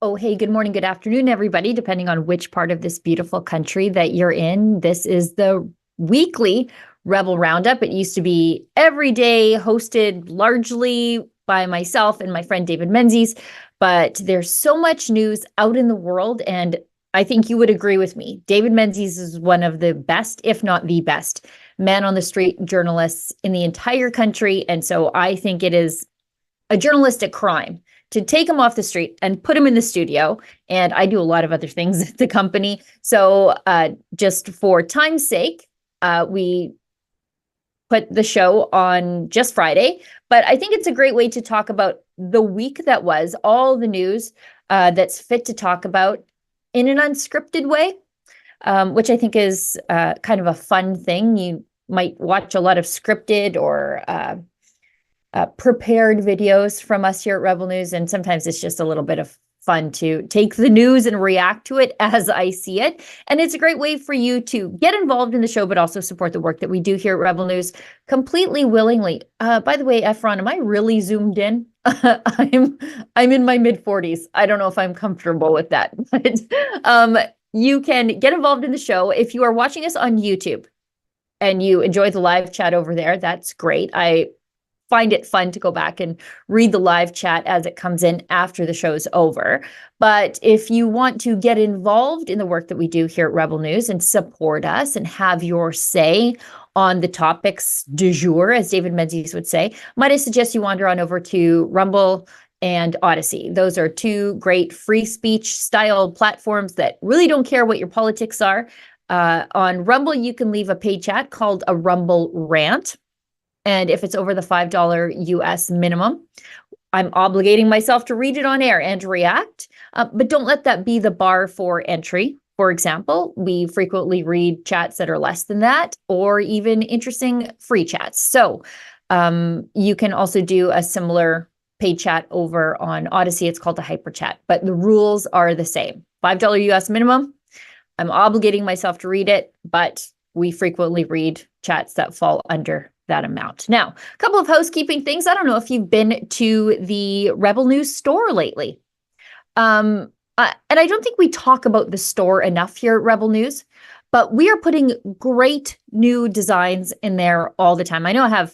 Oh, hey, good morning, good afternoon, everybody, depending on which part of this beautiful country that you're in. This is the weekly Rebel Roundup. It used to be every day, hosted largely by myself and my friend David Menzies, but there's so much news out in the world, and I think you would agree with me. David Menzies is one of the best, if not the best, man on the street journalists in the entire country, and so I think it is a journalistic crime to take him off the street and put him in the studio. And I do a lot of other things at the company. So just for time's sake, we put the show on just Friday. But I think it's a great way to talk about the week that was, all the news that's fit to talk about in an unscripted way, which I think is kind of a fun thing. You might watch a lot of scripted or prepared videos from us here at Rebel News, and sometimes it's just a little bit of fun to take the news and react to it as I see it. And it's a great way for you to get involved in the show, but also support the work that we do here at Rebel News completely willingly. By the way, Efron, am I really zoomed in? I'm in my mid-40s. I don't know if I'm comfortable with that, but you can get involved in the show if you are watching us on YouTube and you enjoy the live chat over there. That's great. I find it fun to go back and read the live chat as it comes in after the show's over. But if you want to get involved in the work that we do here at Rebel News and support us and have your say on the topics du jour, as David Menzies would say, might I suggest you wander on over to Rumble and Odyssey. Those are two great free speech style platforms that really don't care what your politics are. On Rumble, you can leave a paid chat called a Rumble rant. And if it's over the $5 US minimum, I'm obligating myself to read it on air and react. But don't let that be the bar for entry. For example, we frequently read chats that are less than that, or even interesting free chats. So you can also do a similar paid chat over on Odyssey. It's called the Hyper Chat, but the rules are the same. $5 US minimum. I'm obligating myself to read it, but we frequently read chats that fall under that amount. Now, a couple of housekeeping things. I don't know if you've been to the Rebel News store lately. And I don't think we talk about the store enough here at Rebel News, but we are putting great new designs in there all the time. I know I have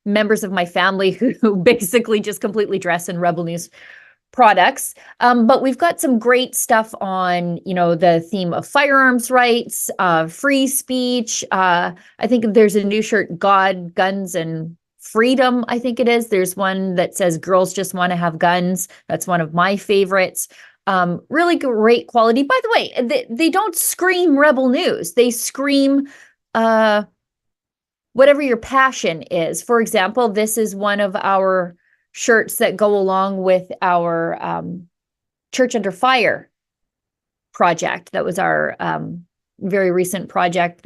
members of my family who basically just completely dress in Rebel News products. But we've got some great stuff on, the theme of firearms rights, free speech. I think there's a new shirt, God, Guns, and Freedom, I think it is. There's one that says girls just want to have guns. That's one of my favorites. Really great quality. By the way, they don't scream Rebel News. They scream whatever your passion is. For example, this is one of our shirts that go along with our Church Under Fire project. That was our very recent project,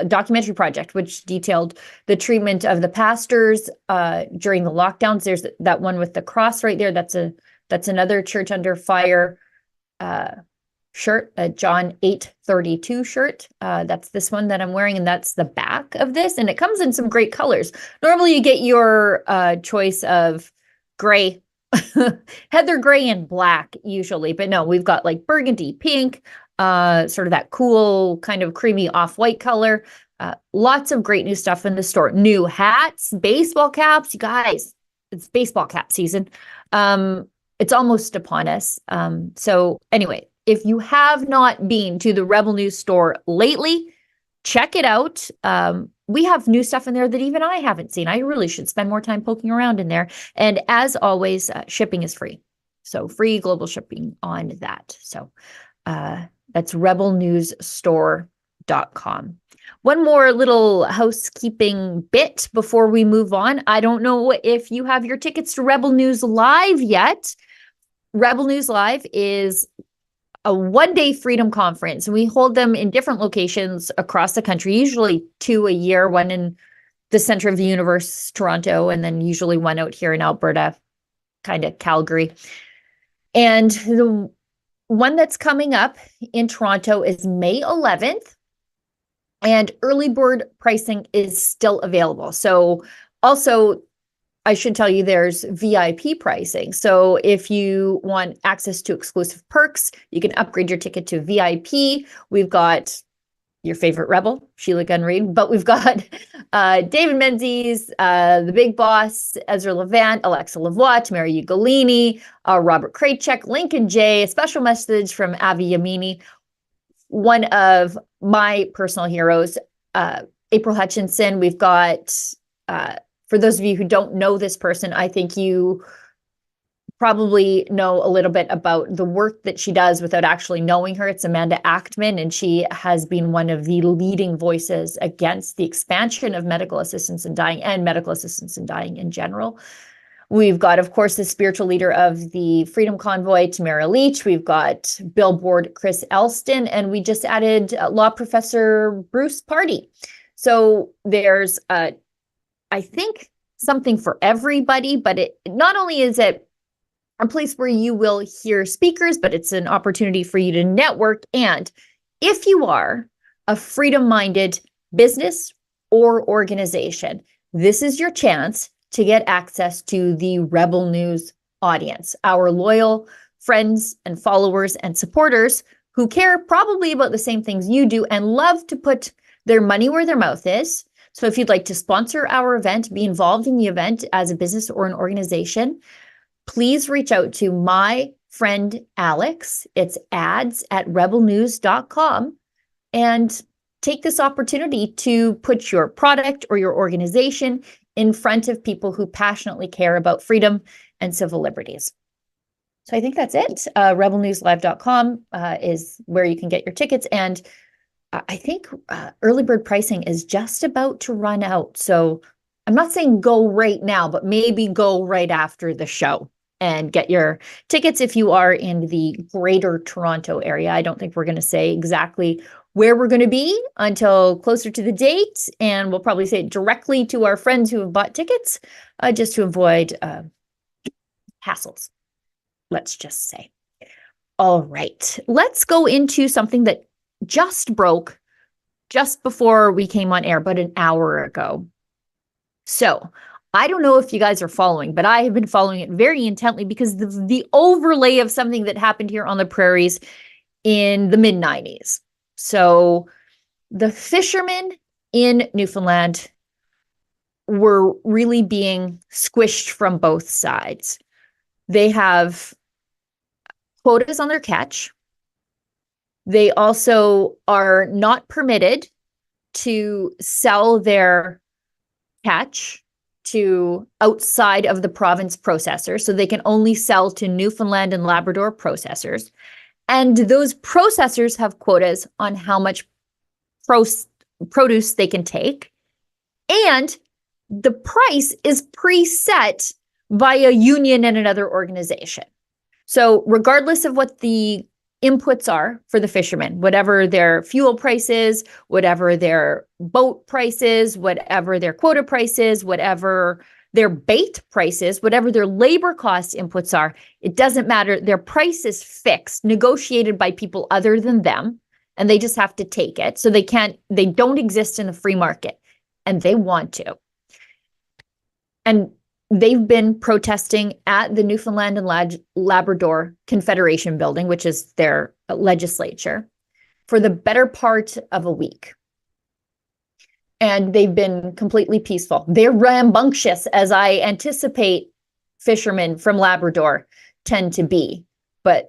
documentary project, which detailed the treatment of the pastors during the lockdowns. There's that one with the cross right there. That's another Church Under Fire shirt, a John 8:32 shirt. That's this one that I'm wearing, and that's the back of this. And it comes in some great colors. Normally you get your choice of gray, heather gray and black usually, but no, we've got like burgundy, pink, sort of that cool kind of creamy off-white color. Lots of great new stuff in the store. New hats, baseball caps. You guys, it's baseball cap season. It's almost upon us. So anyway, if you have not been to the Rebel News store lately, check it out. We have new stuff in there that even I haven't seen. I really should spend more time poking around in there. And as always, shipping is free. So free global shipping on that. So that's rebelnewsstore.com. One more little housekeeping bit before we move on. I don't know if you have your tickets to Rebel News Live yet. Rebel News Live is a one-day freedom conference. We hold them in different locations across the country, usually 2 a year, one in the center of the universe, Toronto, and then usually one out here in Alberta, kind of Calgary. And the one that's coming up in Toronto is May 11th, and early bird pricing is still available. So also I should tell you there's VIP pricing. So if you want access to exclusive perks, you can upgrade your ticket to VIP. We've got your favorite rebel, Sheila Gunn Reid, but we've got David Menzies, the Big Boss, Ezra Levant, Alexa Lavoie, Tamara Ugolini, Robert Kraychek, Lincoln J, a special message from Avi Yamini, one of my personal heroes, April Hutchinson. We've got, for those of you who don't know this person, I think you probably know a little bit about the work that she does without actually knowing her. It's Amanda Achtman, and she has been one of the leading voices against the expansion of medical assistance in dying and medical assistance in dying in general. We've got, of course, the spiritual leader of the Freedom Convoy, Tamara Leach. We've got Billboard Chris Elston, and we just added law professor Bruce Party. So there's, I think, something for everybody, but it not only is it a place where you will hear speakers, but it's an opportunity for you to network. And if you are a freedom-minded business or organization, this is your chance to get access to the Rebel News audience, our loyal friends and followers and supporters who care probably about the same things you do and love to put their money where their mouth is. So if you'd like to sponsor our event, be involved in the event as a business or an organization, please reach out to my friend Alex. It's ads@rebelnews.com, and take this opportunity to put your product or your organization in front of people who passionately care about freedom and civil liberties. So I think that's it. rebelnewslive.com is where you can get your tickets. And I think early bird pricing is just about to run out. So I'm not saying go right now, but maybe go right after the show and get your tickets if you are in the Greater Toronto area. I don't think we're going to say exactly where we're going to be until closer to the date, and we'll probably say it directly to our friends who have bought tickets, just to avoid hassles, let's just say. All right, let's go into something that just broke just before we came on air, but an hour ago. So I don't know if you guys are following, but I have been following it very intently because the overlay of something that happened here on the prairies in the mid-90s. So the fishermen in Newfoundland were really being squished from both sides. They have quotas on their catch. They also are not permitted to sell their catch to outside of the province processors, so they can only sell to Newfoundland and Labrador processors. And those processors have quotas on how much produce they can take. And the price is preset by a union and another organization. So regardless of what the inputs are for the fishermen, whatever their fuel price is, whatever their boat price is, whatever their quota price is, whatever their bait price is, whatever their labor cost inputs are, it doesn't matter. Their price is fixed, negotiated by people other than them, and they just have to take it. So they don't exist in the free market, and they want to. And they've been protesting at the Newfoundland and Labrador Confederation building, which is their legislature, for the better part of a week. And they've been completely peaceful. They're rambunctious, as I anticipate fishermen from Labrador tend to be, but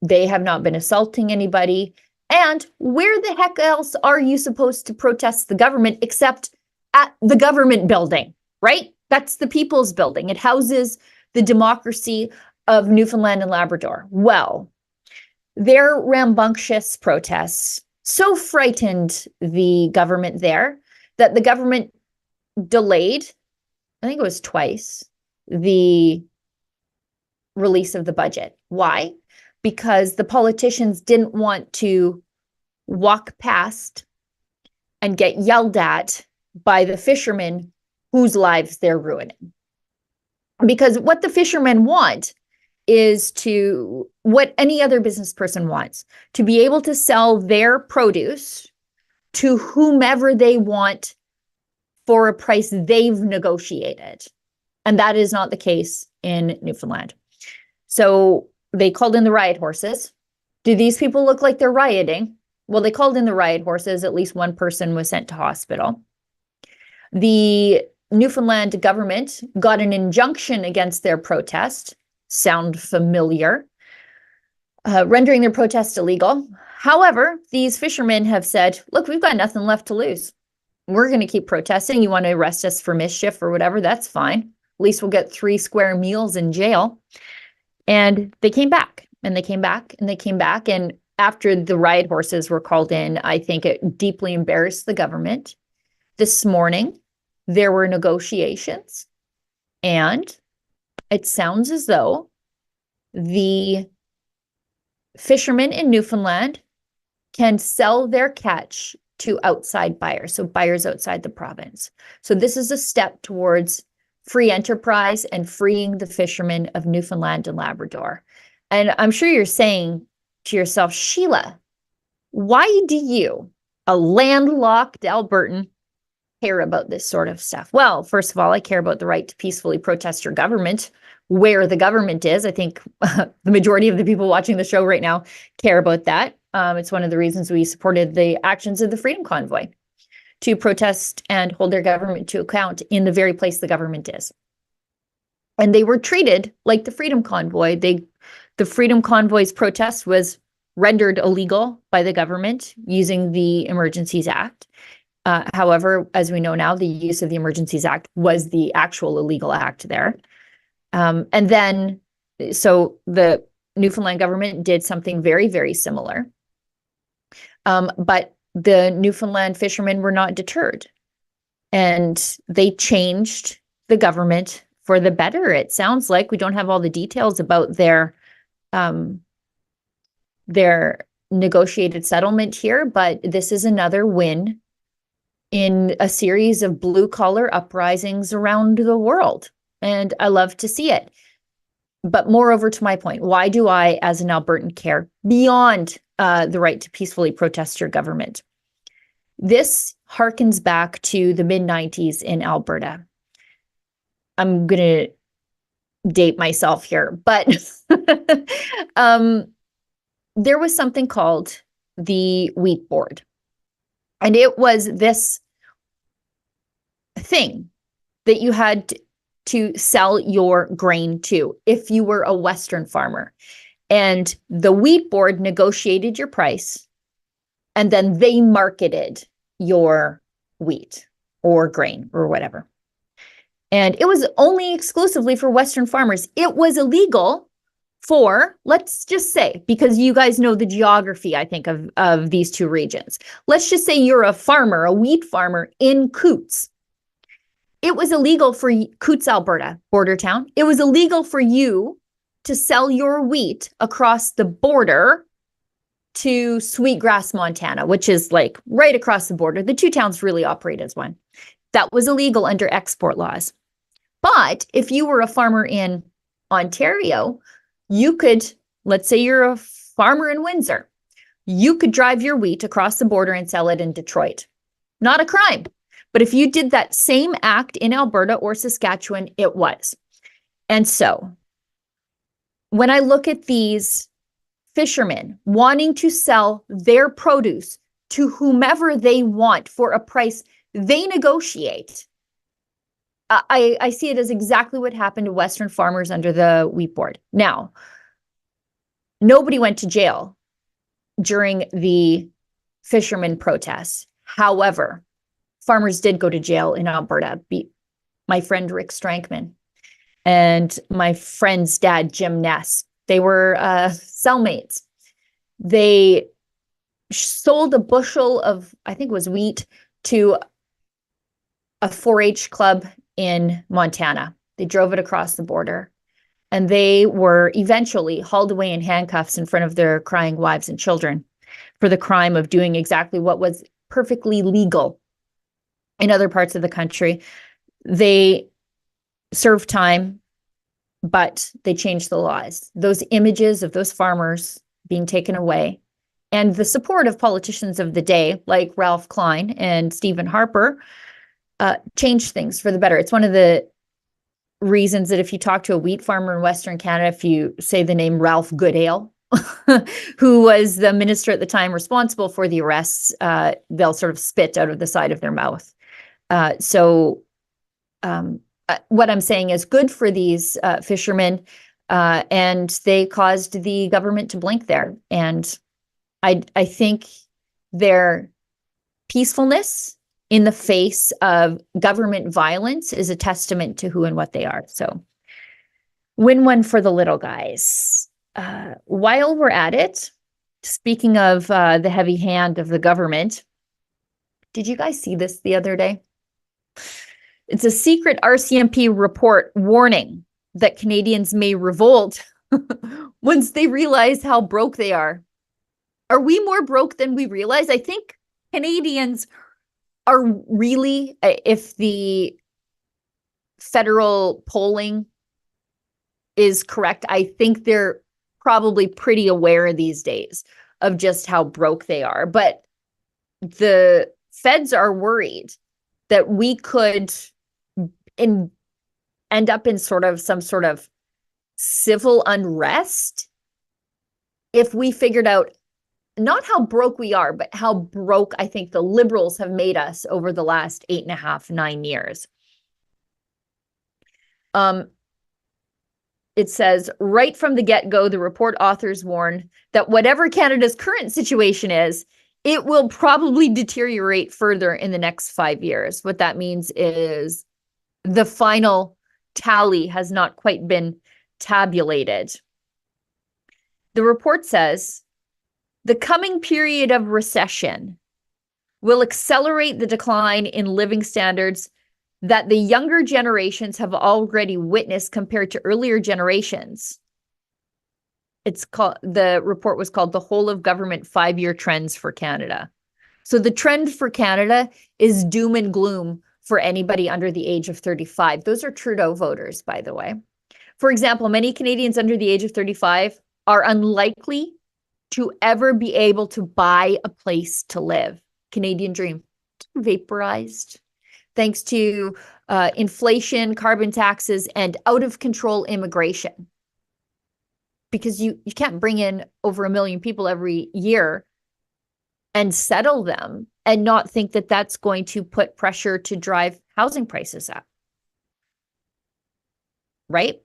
they have not been assaulting anybody. And where the heck else are you supposed to protest the government except at the government building, right? That's the People's Building. It houses the democracy of Newfoundland and Labrador. Well, their rambunctious protests so frightened the government there that the government delayed, I think it was twice, the release of the budget. Why? Because the politicians didn't want to walk past and get yelled at by the fishermen whose lives they're ruining. Because what the fishermen want is what any other business person wants, to be able to sell their produce to whomever they want for a price they've negotiated. And that is not the case in Newfoundland. So they called in the riot horses. Do these people look like they're rioting? Well, they called in the riot horses. At least one person was sent to hospital. The Newfoundland government got an injunction against their protest. Sound familiar? Rendering their protest illegal. However, these fishermen have said, look, we've got nothing left to lose. We're going to keep protesting. You want to arrest us for mischief or whatever, that's fine. At least we'll get 3 square meals in jail. And they came back, and they came back, and they came back. And after the riot horses were called in, I think it deeply embarrassed the government. This morning, there were negotiations, and it sounds as though the fishermen in Newfoundland can sell their catch to outside buyers, so buyers outside the province. So this is a step towards free enterprise and freeing the fishermen of Newfoundland and Labrador. And I'm sure you're saying to yourself, Sheila, why do you, a landlocked Albertan, care about this sort of stuff? Well, first of all, I care about the right to peacefully protest your government, where the government is. I think the majority of the people watching the show right now care about that. It's one of the reasons we supported the actions of the Freedom Convoy, to protest and hold their government to account in the very place the government is. And they were treated like the Freedom Convoy. The Freedom Convoy's protest was rendered illegal by the government using the Emergencies Act. However, as we know now, the use of the Emergencies Act was the actual illegal act there. And then, so the Newfoundland government did something very, very similar. But the Newfoundland fishermen were not deterred, and they changed the government for the better. It sounds like, we don't have all the details about their negotiated settlement here, but this is another win in a series of blue collar uprisings around the world. And I love to see it. But moreover, to my point, why do I, as an Albertan, care beyond the right to peacefully protest your government? This harkens back to the mid-90s in Alberta. I'm going to date myself here, but there was something called the Wheat Board. And it was this thing that you had to sell your grain to if you were a Western farmer. And the Wheat Board negotiated your price, and then they marketed your wheat or grain or whatever. And it was only exclusively for Western farmers. It was illegal for, let's just say, because you guys know the geography, I think, of these two regions. Let's just say you're a farmer, a wheat farmer in Coots. It was illegal for Coots, Alberta, border town. It was illegal for you to sell your wheat across the border to Sweetgrass, Montana, which is like right across the border. The two towns really operate as one. That was illegal under export laws. But if you were a farmer in Ontario, you could, let's say you're a farmer in Windsor, you could drive your wheat across the border and sell it in Detroit. Not a crime. But if you did that same act in Alberta or Saskatchewan, it was. And so when I look at these fishermen wanting to sell their produce to whomever they want for a price they negotiate, I see it as exactly what happened to Western farmers under the Wheat Board. Now, nobody went to jail during the fishermen protests. However, farmers did go to jail in Alberta. My friend Rick Strankman and my friend's dad, Jim Ness, they were cellmates. They sold a bushel of, I think it was wheat, to a 4-H club in Montana. They drove it across the border, and they were eventually hauled away in handcuffs in front of their crying wives and children for the crime of doing exactly what was perfectly legal in other parts of the country. They served time, but they changed the laws. Those images of those farmers being taken away, and the support of politicians of the day, like Ralph Klein and Stephen Harper, changed things for the better. It's one of the reasons that if you talk to a wheat farmer in Western Canada, if you say the name Ralph Goodale, who was the minister at the time responsible for the arrests, they'll sort of spit out of the side of their mouth. What I'm saying is good for these fishermen, and they caused the government to blink there. And I think their peacefulness in the face of government violence is a testament to who and what they are. So win one for the little guys. While we're at it, speaking of the heavy hand of the government, did you guys see this the other day? It's a secret RCMP report warning that Canadians may revolt once they realize how broke they are. Are we more broke than we realize? I think Canadians are really, if the federal polling is correct, I think they're probably pretty aware these days of just how broke they are. But the feds are worried that we could end up in some sort of civil unrest if we figured out not how broke we are, but how broke I think the Liberals have made us over the last 8.5, 9 years. It says, right from the get-go, the report authors warn that whatever Canada's current situation is, it will probably deteriorate further in the next 5 years. What that means is the final tally has not quite been tabulated. The report says, the coming period of recession will accelerate the decline in living standards that the younger generations have already witnessed compared to earlier generations. The report was called The Whole of Government 5-Year Trends for Canada. So the trend for Canada is doom and gloom for anybody under the age of 35. Those are Trudeau voters, by the way. For example, many Canadians under the age of 35 are unlikely to ever be able to buy a place to live. Canadian dream vaporized. Thanks to inflation, carbon taxes, and out-of-control immigration. Because you can't bring in over 1 million people every year and settle them and not think that that's going to put pressure to drive housing prices up. Right?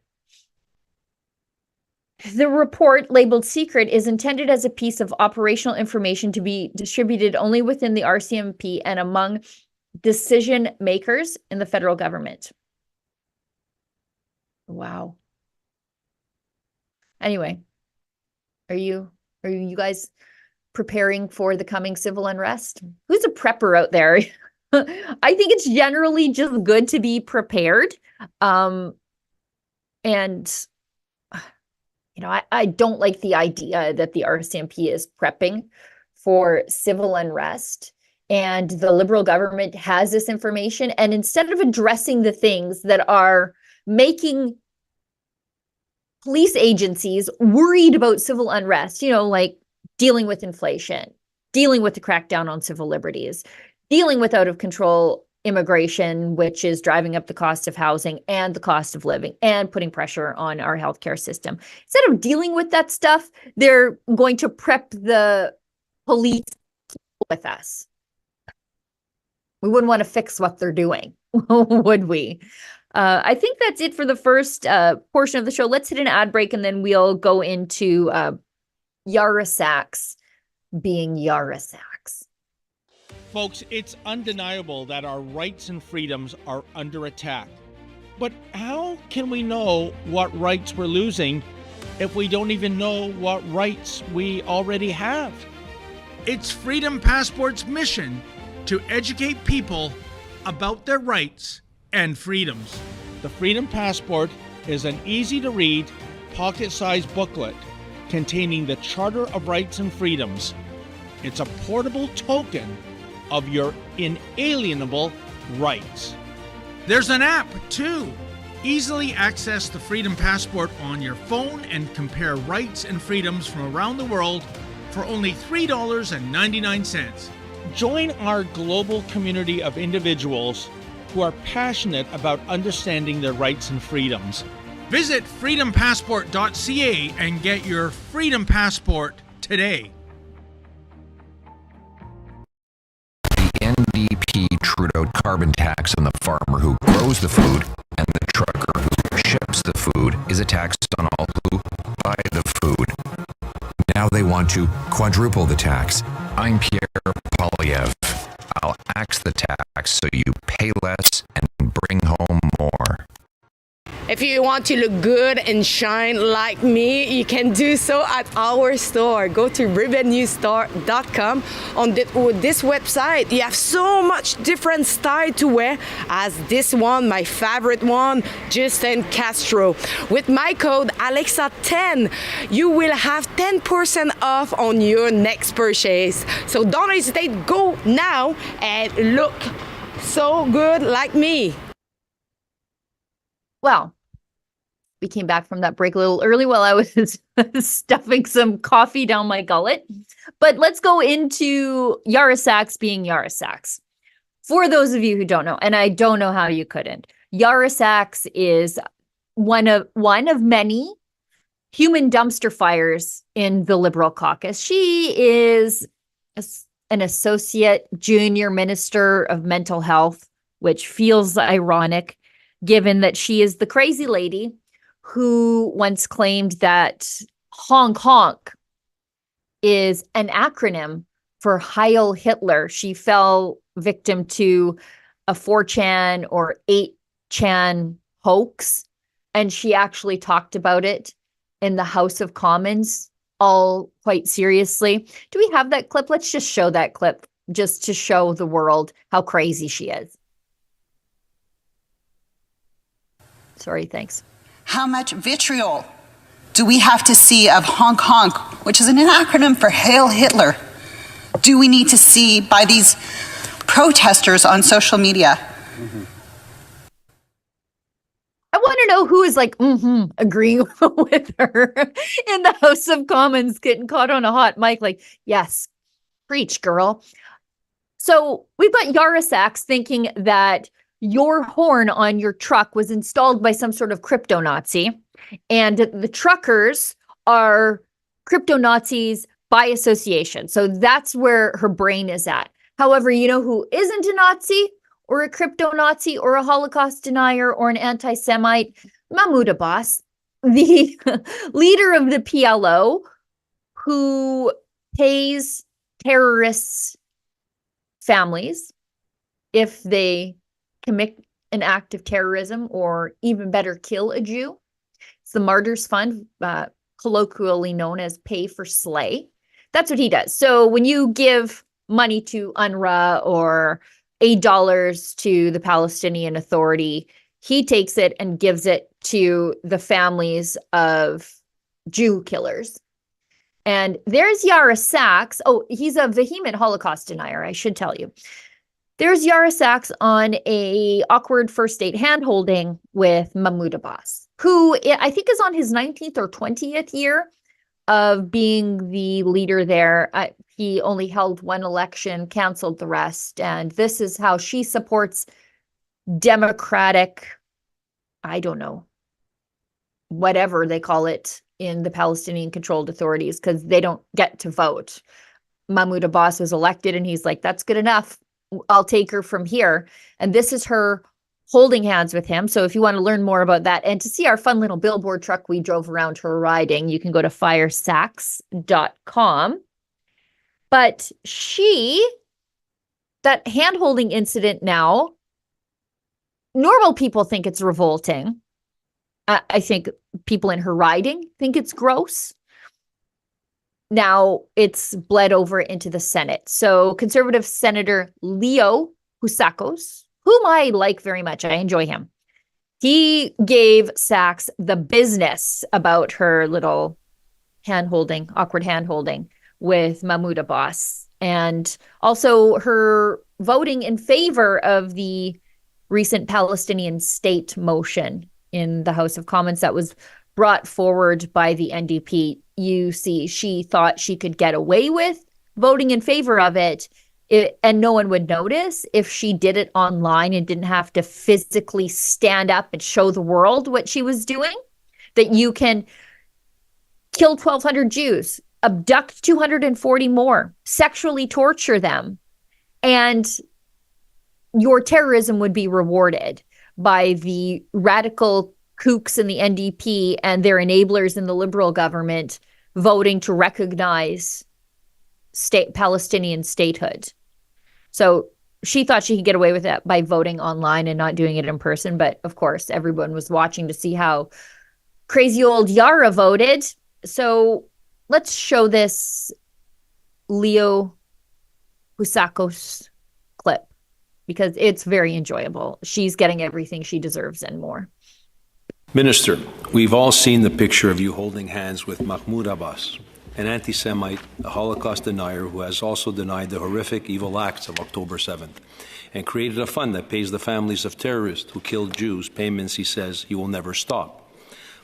The report, labeled secret, is intended as a piece of operational information to be distributed only within the RCMP and among decision makers in the federal government. Wow. Anyway, are you guys preparing for the coming civil unrest? Who's a prepper out there? I think it's generally just good to be prepared. I don't like the idea that the RCMP is prepping for civil unrest, and the Liberal government has this information, and instead of addressing the things that are making police agencies worried about civil unrest, like dealing with inflation, dealing with the crackdown on civil liberties, dealing with out-of-control immigration, which is driving up the cost of housing and the cost of living and putting pressure on our healthcare system. Instead of dealing with that stuff, they're going to prep the police with us. We wouldn't want to fix what they're doing, would we? I think that's it for the first portion of the show. Let's hit an ad break and then we'll go into Yara Sachs being Yara Sachs. Folks, it's undeniable that our rights and freedoms are under attack. But how can we know what rights we're losing if we don't even know what rights we already have? It's Freedom Passport's mission to educate people about their rights and freedoms. The Freedom Passport is an easy-to-read, pocket-sized booklet containing the Charter of Rights and Freedoms. It's a portable token of your inalienable rights. There's an app, too. Easily access the Freedom Passport on your phone and compare rights and freedoms from around the world for only $3.99. Join our global community of individuals who are passionate about understanding their rights and freedoms. Visit freedompassport.ca and get your Freedom Passport today. The NDP Trudeau carbon tax on the farmer who grows the food and the trucker who ships the food is a tax on all who buy the food. Now they want to quadruple the tax. I'm Pierre Polyev. I'll axe the tax so you pay less and bring home more. If you want to look good and shine like me, you can do so at our store. Go to ribbonnewsstore.com. On this website, you have so much different style to wear, as this one, my favorite one, Justin Castro. With my code Alexa10, you will have 10% off on your next purchase. So don't hesitate, go now and look so good like me. Well, we came back from that break a little early while I was stuffing some coffee down my gullet. But let's go into Yara Sachs being Yara Sachs. For those of you who don't know, and I don't know how you couldn't, Yara Sachs is one of many human dumpster fires in the Liberal caucus. She is an associate junior minister of mental health, which feels ironic given that she is the crazy lady who once claimed that honk honk is an acronym for Heil Hitler. She fell victim to a 4chan or 8chan hoax, and she actually talked about it in the House of Commons, all quite seriously. Do we have that clip? Let's just show that clip just to show the world how crazy she is. Sorry, thanks. How much vitriol do we have to see of honk honk, which is an acronym for Hail Hitler, do we need to see by these protesters on social media? Mm-hmm. I want to know who is like, agreeing with her in the House of Commons, getting caught on a hot mic, like, yes, preach, girl. So we've got Yara Sachs thinking that your horn on your truck was installed by some sort of crypto Nazi, and the truckers are crypto Nazis by association. So that's where her brain is at. However, you know who isn't a Nazi or a crypto Nazi or a Holocaust denier or an anti-Semite? Mahmoud Abbas, the leader of the PLO, who pays terrorists' families if they commit an act of terrorism, or even better, kill a Jew. It's the Martyrs Fund, colloquially known as Pay for Slay. That's what he does. So when you give money to UNRWA or $8 to the Palestinian Authority, he takes it and gives it to the families of Jew killers. And there's Yara Sachs. Oh, he's a vehement Holocaust denier, I should tell you. There's Yara Sachs on a awkward first date handholding with Mahmoud Abbas, who I think is on his 19th or 20th year of being the leader there. He only held one election, canceled the rest. And this is how she supports democratic, I don't know, whatever they call it in the Palestinian-controlled authorities, because they don't get to vote. Mahmoud Abbas was elected, and he's like, that's good enough. I'll take her from here. And this is her holding hands with him. So if you want to learn more about that and to see our fun little billboard truck we drove around her riding, you can go to firesachs.com. But that hand-holding incident now, normal people think it's revolting. I think people in her riding think it's gross. Now it's bled over into the Senate. So conservative Senator Leo Housakos, whom I like very much, I enjoy him, he gave Sachs the business about her little awkward hand-holding with Mahmoud Abbas, and also her voting in favor of the recent Palestinian state motion in the House of Commons that was brought forward by the NDP. You see, she thought she could get away with voting in favor of it and no one would notice if she did it online and didn't have to physically stand up and show the world what she was doing. That you can kill 1,200 Jews, abduct 240 more, sexually torture them, and your terrorism would be rewarded by the radical kooks in the NDP and their enablers in the Liberal government voting to recognize Palestinian statehood. So she thought she could get away with that by voting online and not doing it in person. But of course, everyone was watching to see how crazy old Yara voted. So let's show this Leo Husakos clip because it's very enjoyable. She's getting everything she deserves and more. Minister, we've all seen the picture of you holding hands with Mahmoud Abbas, an anti-Semite, a Holocaust denier who has also denied the horrific evil acts of October 7th and created a fund that pays the families of terrorists who killed Jews payments he says he will never stop.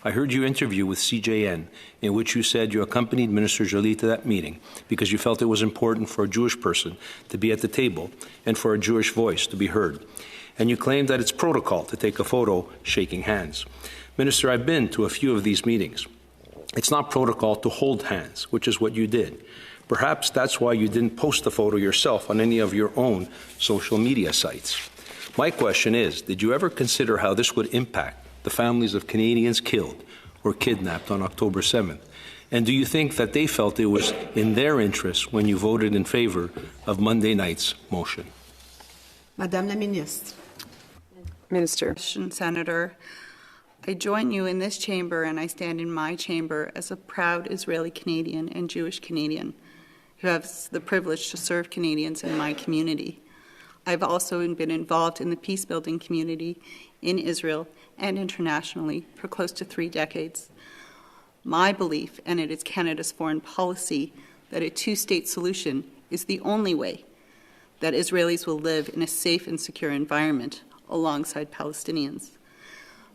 I heard you interview with CJN in which you said you accompanied Minister Joly to that meeting because you felt it was important for a Jewish person to be at the table and for a Jewish voice to be heard. And you claimed that it's protocol to take a photo shaking hands. Minister, I've been to a few of these meetings. It's not protocol to hold hands, which is what you did. Perhaps that's why you didn't post the photo yourself on any of your own social media sites. My question is, did you ever consider how this would impact the families of Canadians killed or kidnapped on October 7th? And do you think that they felt it was in their interest when you voted in favor of Monday night's motion? Madame la Ministre. Minister. Senator, I join you in this chamber and I stand in my chamber as a proud Israeli Canadian and Jewish Canadian who has the privilege to serve Canadians in my community. I've also been involved in the peace-building community in Israel and internationally for close to 3 decades. My belief, and it is Canada's foreign policy, that a two-state solution is the only way that Israelis will live in a safe and secure environment alongside Palestinians.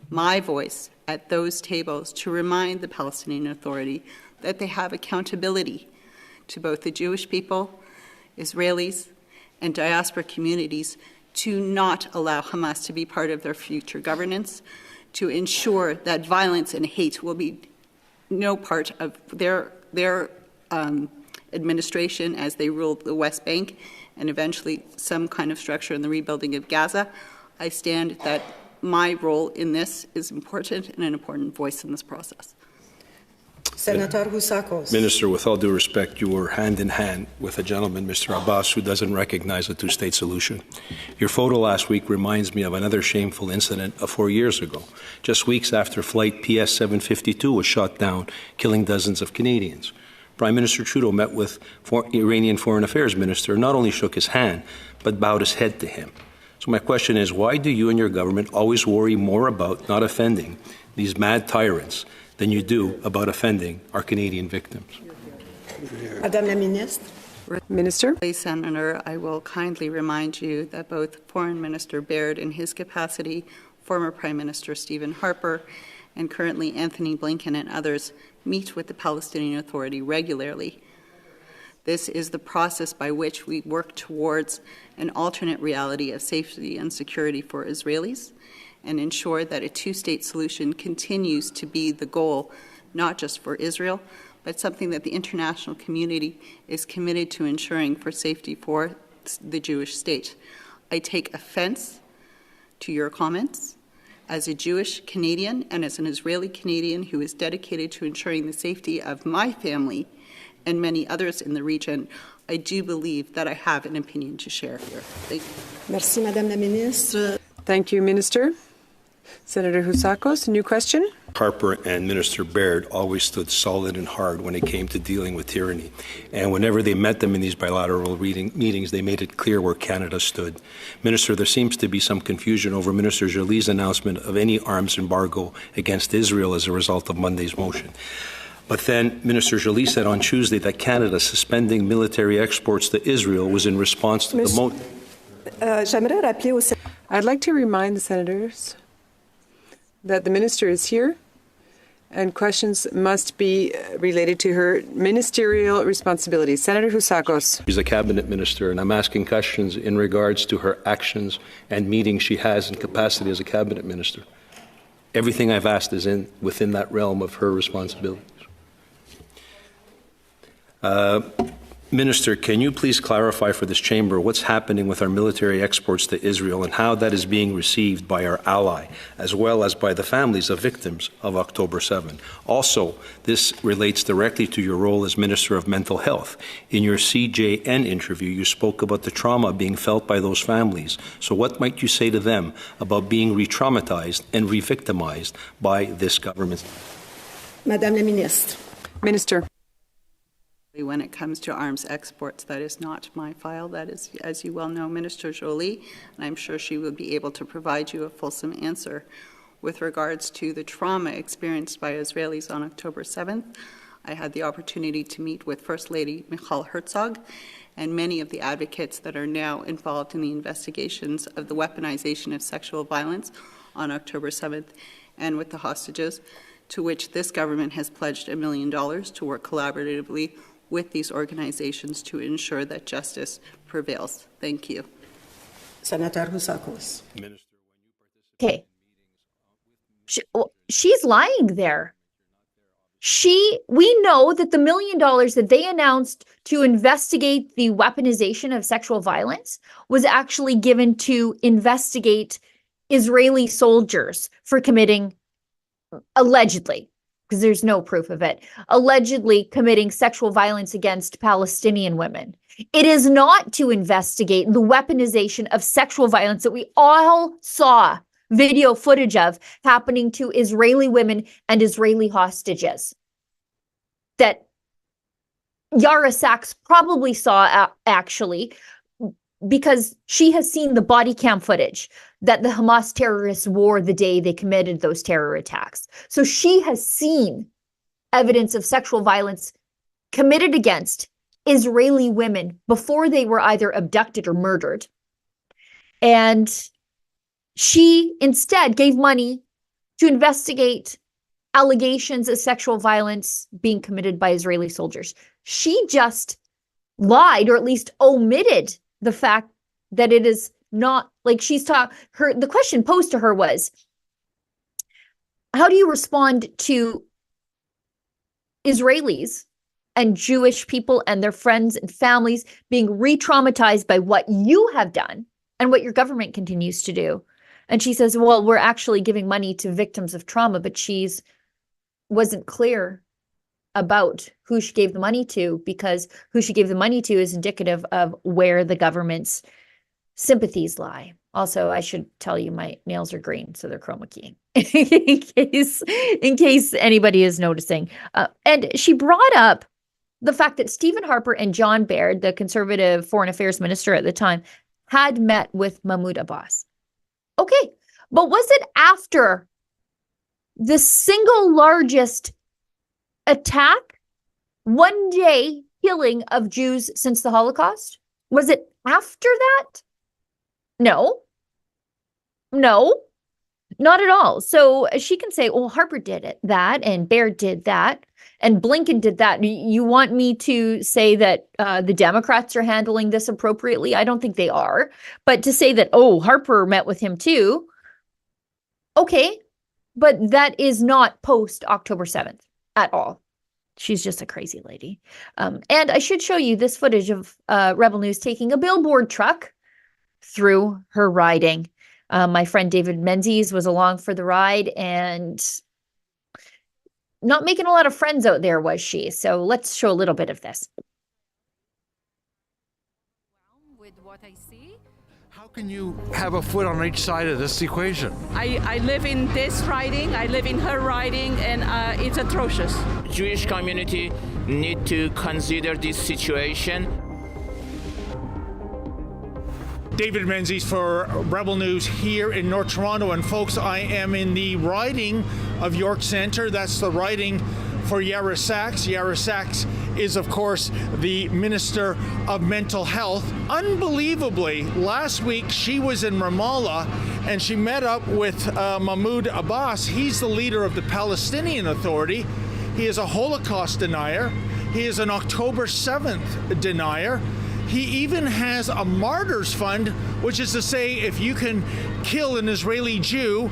My voice at those tables to remind the Palestinian Authority that they have accountability to both the Jewish people, Israelis, and diaspora communities to not allow Hamas to be part of their future governance, to ensure that violence and hate will be no part of their administration as they rule the West Bank and eventually some kind of structure in the rebuilding of Gaza. I stand that my role in this is important and an important voice in this process. Senator Husakos. Minister, with all due respect, you were hand in hand with a gentleman, Mr. Abbas, who doesn't recognize a two-state solution. Your photo last week reminds me of another shameful incident of 4 years ago, just weeks after Flight PS 752 was shot down, killing dozens of Canadians. Prime Minister Trudeau met with Iranian Foreign Affairs Minister, not only shook his hand, but bowed his head to him. So my question is, why do you and your government always worry more about not offending these mad tyrants than you do about offending our Canadian victims? Madame la Ministre. Minister. Senator, I will kindly remind you that both Foreign Minister Baird in his capacity, former Prime Minister Stephen Harper, and currently Anthony Blinken and others meet with the Palestinian Authority regularly. This is the process by which we work towards an alternate reality of safety and security for Israelis and ensure that a two-state solution continues to be the goal, not just for Israel, but something that the international community is committed to ensuring for safety for the Jewish state. I take offense to your comments. As a Jewish Canadian and as an Israeli Canadian who is dedicated to ensuring the safety of my family and many others in the region, I do believe that I have an opinion to share here. Thank you. Merci, Madame la Ministre. Thank you, Minister. Senator Husakos, a new question. Harper and Minister Baird always stood solid and hard when it came to dealing with tyranny. And whenever they met them in these bilateral meetings, they made it clear where Canada stood. Minister, there seems to be some confusion over Minister Joly's announcement of any arms embargo against Israel as a result of Monday's motion. But then Minister Joly said on Tuesday that Canada suspending military exports to Israel was in response to the motion. I'd like to remind the senators that the minister is here And questions must be related to her ministerial responsibilities. Senator Husakos. She's a cabinet minister, and I'm asking questions in regards to her actions and meetings she has in capacity as a cabinet minister. Everything I've asked is within that realm of her responsibilities. Minister, can you please clarify for this chamber what's happening with our military exports to Israel and how that is being received by our ally, as well as by the families of victims of October 7? Also, this relates directly to your role as Minister of Mental Health. In your CJN interview, you spoke about the trauma being felt by those families. So what might you say to them about being re-traumatized and re-victimized by this government? Madame la Ministre. Minister. When it comes to arms exports, that is not my file. That is, as you well know, Minister Jolie, and I'm sure she will be able to provide you a fulsome answer. With regards to the trauma experienced by Israelis on October 7th, I had the opportunity to meet with First Lady Michal Herzog and many of the advocates that are now involved in the investigations of the weaponization of sexual violence on October 7th and with the hostages, to which this government has pledged $1 million to work collaboratively with these organizations to ensure that justice prevails. Thank you. Senator Husakos. Okay. She's lying there. We know that the $1 million that they announced to investigate the weaponization of sexual violence was actually given to investigate Israeli soldiers for committing, allegedly, because there's no proof of it, allegedly committing sexual violence against Palestinian women. It is not to investigate the weaponization of sexual violence that we all saw video footage of happening to Israeli women and Israeli hostages that Yara Sachs probably saw actually, because she has seen the body cam footage that the Hamas terrorists wore the day they committed those terror attacks. So she has seen evidence of sexual violence committed against Israeli women before they were either abducted or murdered. And she instead gave money to investigate allegations of sexual violence being committed by Israeli soldiers. She just lied, or at least omitted the fact that it is not like the question posed to her was, how do you respond to Israelis and Jewish people and their friends and families being re-traumatized by what you have done and what your government continues to do? And she says, well, we're actually giving money to victims of trauma, but she's wasn't clear about who she gave the money to, because who she gave the money to is indicative of where the government's sympathies lie. Also, I should tell you my nails are green, so they're chroma keying in case anybody is noticing. And she brought up the fact that Stephen Harper and John Baird, the Conservative Foreign Affairs Minister at the time, had met with Mahmoud Abbas. Okay, but was it after the single largest attack, one day killing of Jews since the Holocaust? Was it after that? No, not at all. So she can say, well, Harper did that, and Baird did that, and Blinken did that. You want me to say that the Democrats are handling this appropriately? I don't think they are. But to say that, oh, Harper met with him too, okay, but that is not post October 7th at all. She's just a crazy lady. And I should show you this footage of Rebel News taking a billboard truck through her riding. My friend David Menzies was along for the ride and not making a lot of friends out there, was she? So let's show a little bit of this. With what I see. How can you have a foot on each side of this equation? I live in this riding, I live in her riding, and it's atrocious. Jewish community need to consider this situation. David Menzies for Rebel News here in North Toronto. And folks, I am in the riding of York Centre. That's the riding for Yara Sachs. Yara Sachs is, of course, the Minister of Mental Health. Unbelievably, last week she was in Ramallah and she met up with Mahmoud Abbas. He's the leader of the Palestinian Authority. He is a Holocaust denier. He is an October 7th denier. He even has a martyrs fund, which is to say, if you can kill an Israeli Jew,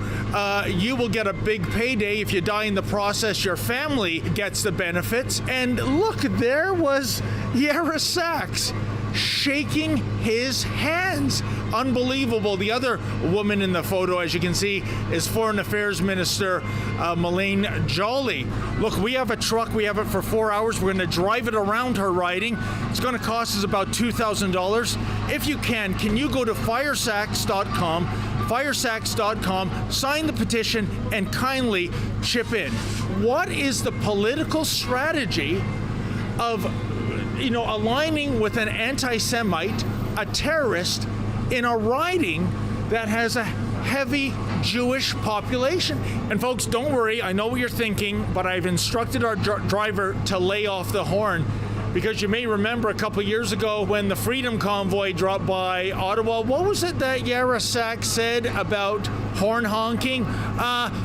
you will get a big payday. If you die in the process, your family gets the benefits. And look, there was Yara Sachs shaking his hands. Unbelievable. The other woman in the photo, as you can see, is Foreign Affairs Minister Melaine Joly. Look, we have a truck. We have it for 4 hours. We're going to drive it around her riding. It's going to cost us about $2,000. If you can you go to firesacks.com, sign the petition, and kindly chip in? What is the political strategy of aligning with an anti-Semite, a terrorist, in a riding that has a heavy Jewish population? And folks, don't worry, I know what you're thinking, but I've instructed our driver to lay off the horn, because you may remember a couple of years ago when the Freedom Convoy dropped by Ottawa, what was it that Yara Sachs said about horn honking?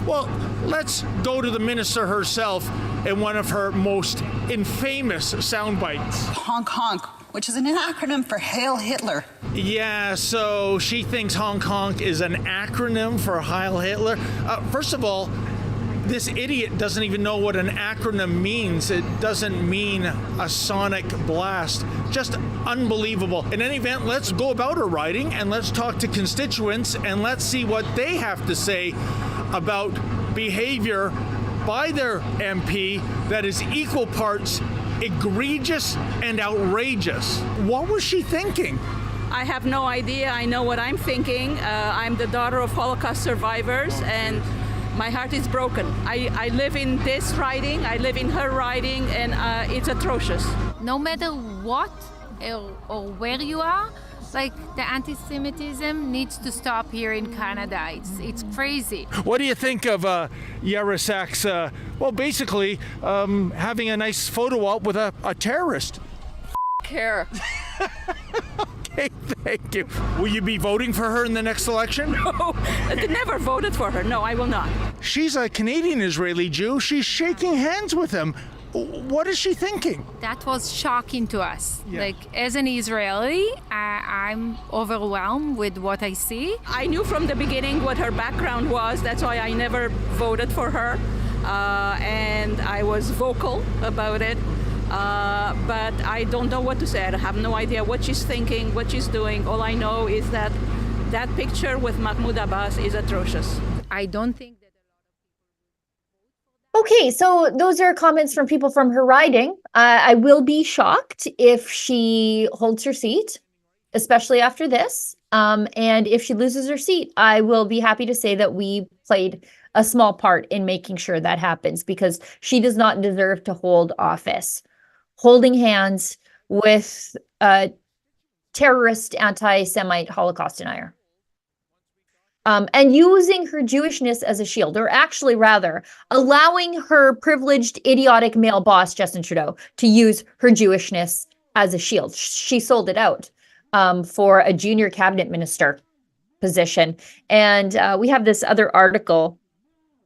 Well, let's go to the minister herself in one of her most infamous sound bites. Honk honk, which is an acronym for Hail Hitler. Yeah, so she thinks honk honk is an acronym for Heil Hitler. First of all, this idiot doesn't even know what an acronym means. It doesn't mean a sonic blast. Just unbelievable. In any event, let's go about her riding and let's talk to constituents and let's see what they have to say about behavior by their MP that is equal parts egregious and outrageous. What was she thinking? I have no idea. I know what I'm thinking. I'm the daughter of Holocaust survivors, and my heart is broken. I live in this riding, I live in her riding, and it's atrocious. No matter what or where you are, like, the anti-Semitism needs to stop here in Canada. It's crazy. What do you think of Yara Sachs, basically having a nice photo op with a terrorist? Care. Okay, thank you. Will you be voting for her in the next election? No, I never voted for her. No, I will not. She's a Canadian Israeli Jew. She's shaking hands with him. What is she thinking? That was shocking to us. Yeah. Like, as an Israeli, I'm overwhelmed with what I see. I knew from the beginning what her background was. That's why I never voted for her. And I was vocal about it. But I don't know what to say. I have no idea what she's thinking, what she's doing. All I know is that that picture with Mahmoud Abbas is atrocious. I don't think that Okay, so those are comments from people from her riding. I will be shocked if she holds her seat, especially after this. And if she loses her seat, I will be happy to say that we played a small part in making sure that happens, because she does not deserve to hold office. Holding hands with a terrorist, anti-Semite, Holocaust denier. And using her Jewishness as a shield, or actually rather, allowing her privileged, idiotic male boss, Justin Trudeau, to use her Jewishness as a shield. She sold it out for a junior cabinet minister position. And we have this other article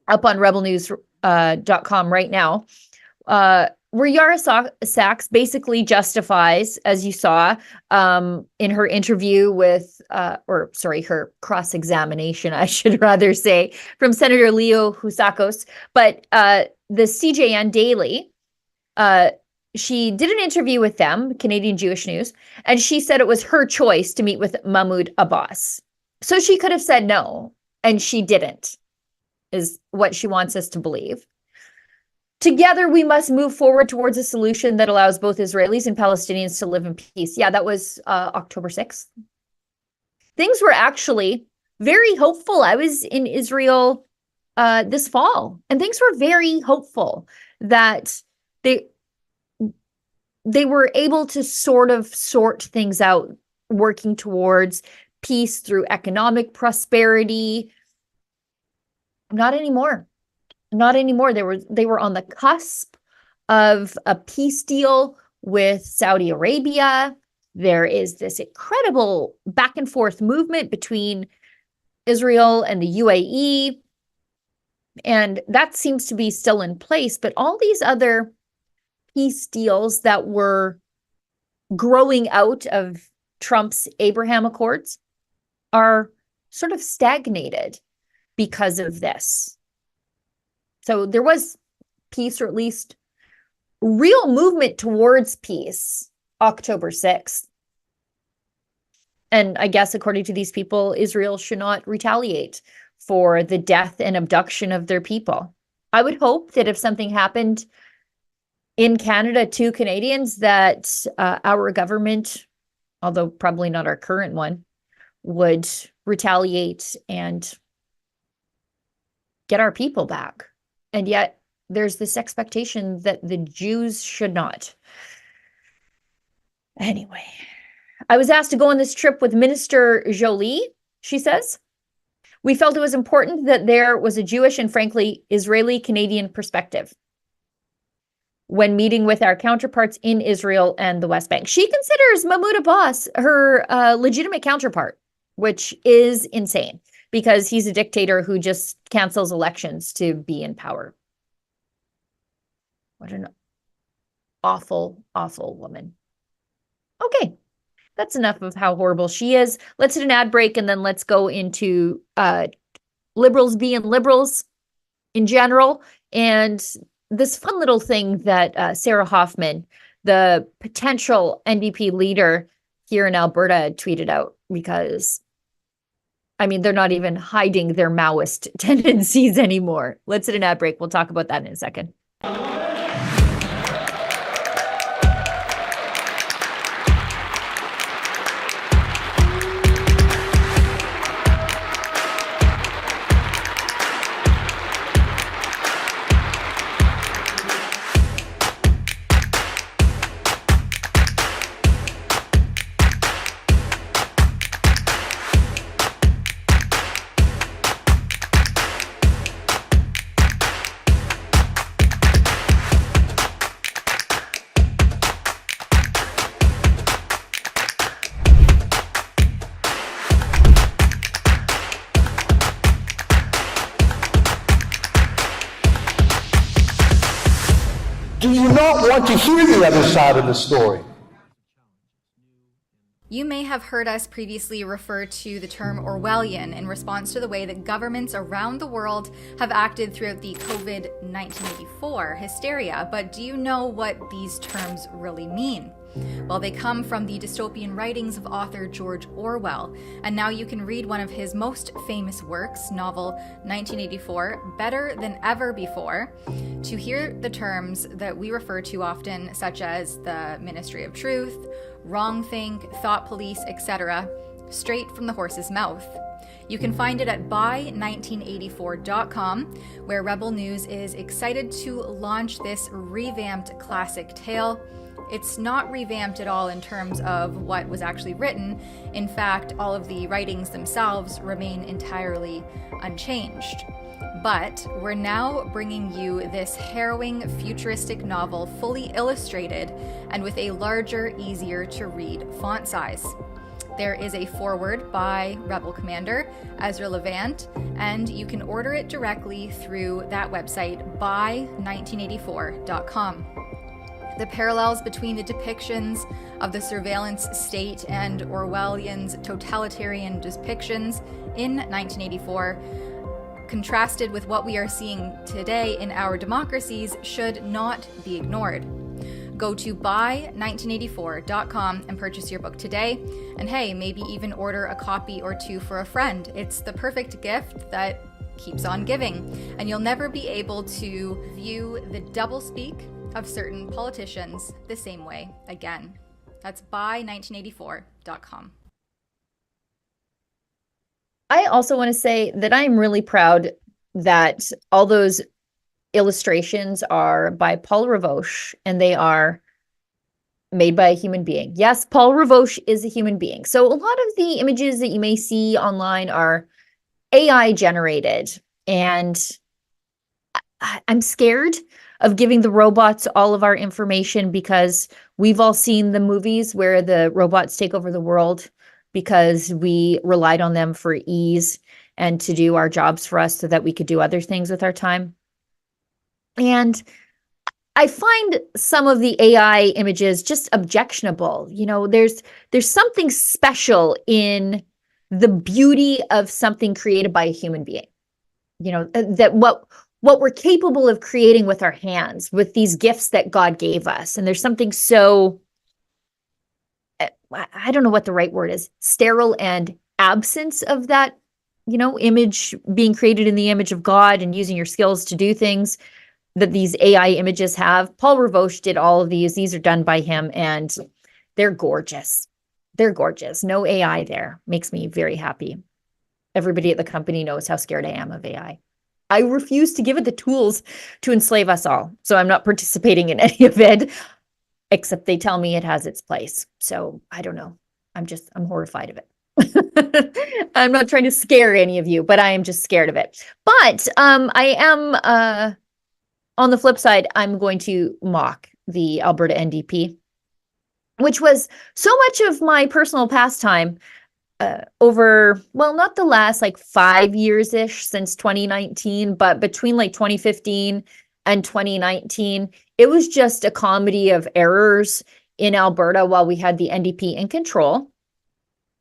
up on rebelnews.com right now, where Yara Sachs basically justifies, as you saw in her interview with, her cross-examination, I should rather say, from Senator Leo Housakos. But the CJN Daily, she did an interview with them, Canadian Jewish News, and she said it was her choice to meet with Mahmoud Abbas. So she could have said no, and she didn't, is what she wants us to believe. Together, we must move forward towards a solution that allows both Israelis and Palestinians to live in peace. Yeah, that was October 6th. Things were actually very hopeful. I was in Israel this fall, and things were very hopeful that they were able to sort things out, working towards peace through economic prosperity. Not anymore. Not anymore. They were on the cusp of a peace deal with Saudi Arabia. There is this incredible back and forth movement between Israel and the UAE. And that seems to be still in place. But all these other peace deals that were growing out of Trump's Abraham Accords are sort of stagnated because of this. So there was peace, or at least real movement towards peace, October 6th. And I guess, according to these people, Israel should not retaliate for the death and abduction of their people. I would hope that if something happened in Canada to Canadians, that our government, although probably not our current one, would retaliate and get our people back. And yet there's this expectation that the Jews should not. Anyway, I was asked to go on this trip with Minister Jolie, she says. We felt it was important that there was a Jewish and frankly Israeli-Canadian perspective when meeting with our counterparts in Israel and the West Bank. She considers Mahmoud Abbas her legitimate counterpart, which is insane because he's a dictator who just cancels elections to be in power. What an awful, awful woman. Okay, that's enough of how horrible she is. Let's hit an ad break and then let's go into liberals being liberals in general, and this fun little thing that Sarah Hoffman, the potential NDP leader here in Alberta, tweeted out, because, I mean, they're not even hiding their Maoist tendencies anymore. Let's hit an ad break. We'll talk about that in a second. Do you not want to hear the other side of the story? You may have heard us previously refer to the term Orwellian in response to the way that governments around the world have acted throughout the COVID-1984 hysteria, but do you know what these terms really mean? Well, they come from the dystopian writings of author George Orwell, and now you can read one of his most famous works, novel 1984, better than ever before, to hear the terms that we refer to often, such as the Ministry of Truth, wrongthink, thought police, etc., straight from the horse's mouth. You can find it at buy1984.com, where Rebel News is excited to launch this revamped classic tale. It's not revamped at all in terms of what was actually written. In fact, all of the writings themselves remain entirely unchanged. But we're now bringing you this harrowing, futuristic novel fully illustrated and with a larger, easier to read font size. There is a foreword by Rebel Commander Ezra Levant, and you can order it directly through that website, buy1984.com. The parallels between the depictions of the surveillance state and Orwellian's totalitarian depictions in 1984, contrasted with what we are seeing today in our democracies, should not be ignored. Go to buy1984.com and purchase your book today. And hey, maybe even order a copy or two for a friend. It's the perfect gift that keeps on giving. And you'll never be able to view the doublespeak of certain politicians the same way again. That's buy1984.com. I also want to say that I'm really proud that all those illustrations are by Paul Revolt, and they are made by a human being. Yes, Paul Revolt is a human being. So a lot of the images that you may see online are AI generated, and I'm scared of giving the robots all of our information, because we've all seen the movies where the robots take over the world because we relied on them for ease and to do our jobs for us so that we could do other things with our time. And I find some of the AI images just objectionable. You know, there's something special in the beauty of something created by a human being. You know, that what we're capable of creating with our hands, with these gifts that God gave us. And there's something so, I don't know what the right word is, sterile and absence of that, you know, image being created in the image of God and using your skills to do things that these AI images have. Paul Revolt did all of these. These are done by him, and they're gorgeous. They're gorgeous. No AI there. Makes me very happy. Everybody at the company knows how scared I am of AI. I refuse to give it the tools to enslave us all. So I'm not participating in any of it, except they tell me it has its place. So I don't know. I'm horrified of it. I'm not trying to scare any of you, but I am just scared of it. But I am, on the flip side, I'm going to mock the Alberta NDP, which was so much of my personal pastime over, well, not the last like 5 years-ish since 2019, but between like 2015 and 2019, it was just a comedy of errors in Alberta while we had the NDP in control.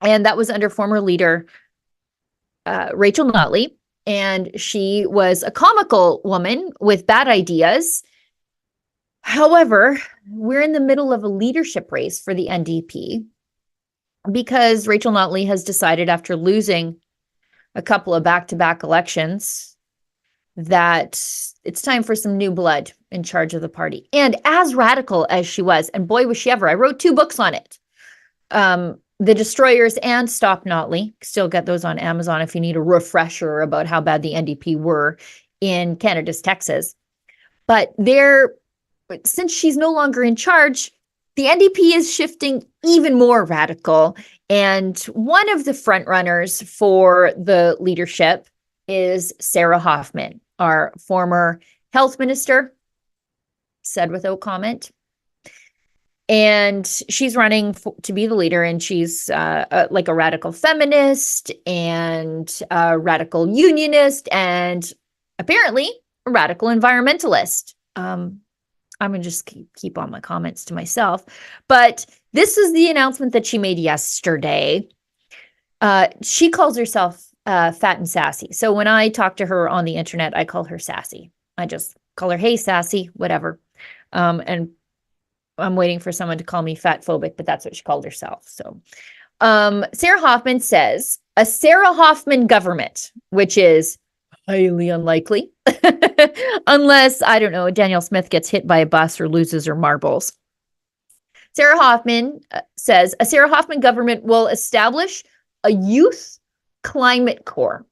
And that was under former leader Rachel Notley. And she was a comical woman with bad ideas. However, we're in the middle of a leadership race for the NDP because Rachel Notley has decided, after losing a couple of back-to-back elections, that it's time for some new blood in charge of the party. And as radical as she was, and boy was she ever, I wrote 2 books on it. The Destroyers and Stop Notley. Still get those on Amazon if you need a refresher about how bad the NDP were in Canada's Texas. But since she's no longer in charge, the NDP is shifting even more radical. And one of the frontrunners for the leadership is Sarah Hoffman, our former health minister, said without comment. And she's running to be the leader, and she's like a radical feminist and a radical unionist and apparently a radical environmentalist. I'm going to just keep all my comments to myself. But this is the announcement that she made yesterday. She calls herself fat and sassy. So when I talk to her on the internet, I call her sassy. I just call her, hey, sassy, whatever. And I'm waiting for someone to call me fat phobic, but that's what she called herself. So Sarah Hoffman says, a Sarah Hoffman government, which is highly unlikely, unless, I don't know, Danielle Smith gets hit by a bus or loses her marbles. Sarah Hoffman says, a Sarah Hoffman government will establish a youth climate corps.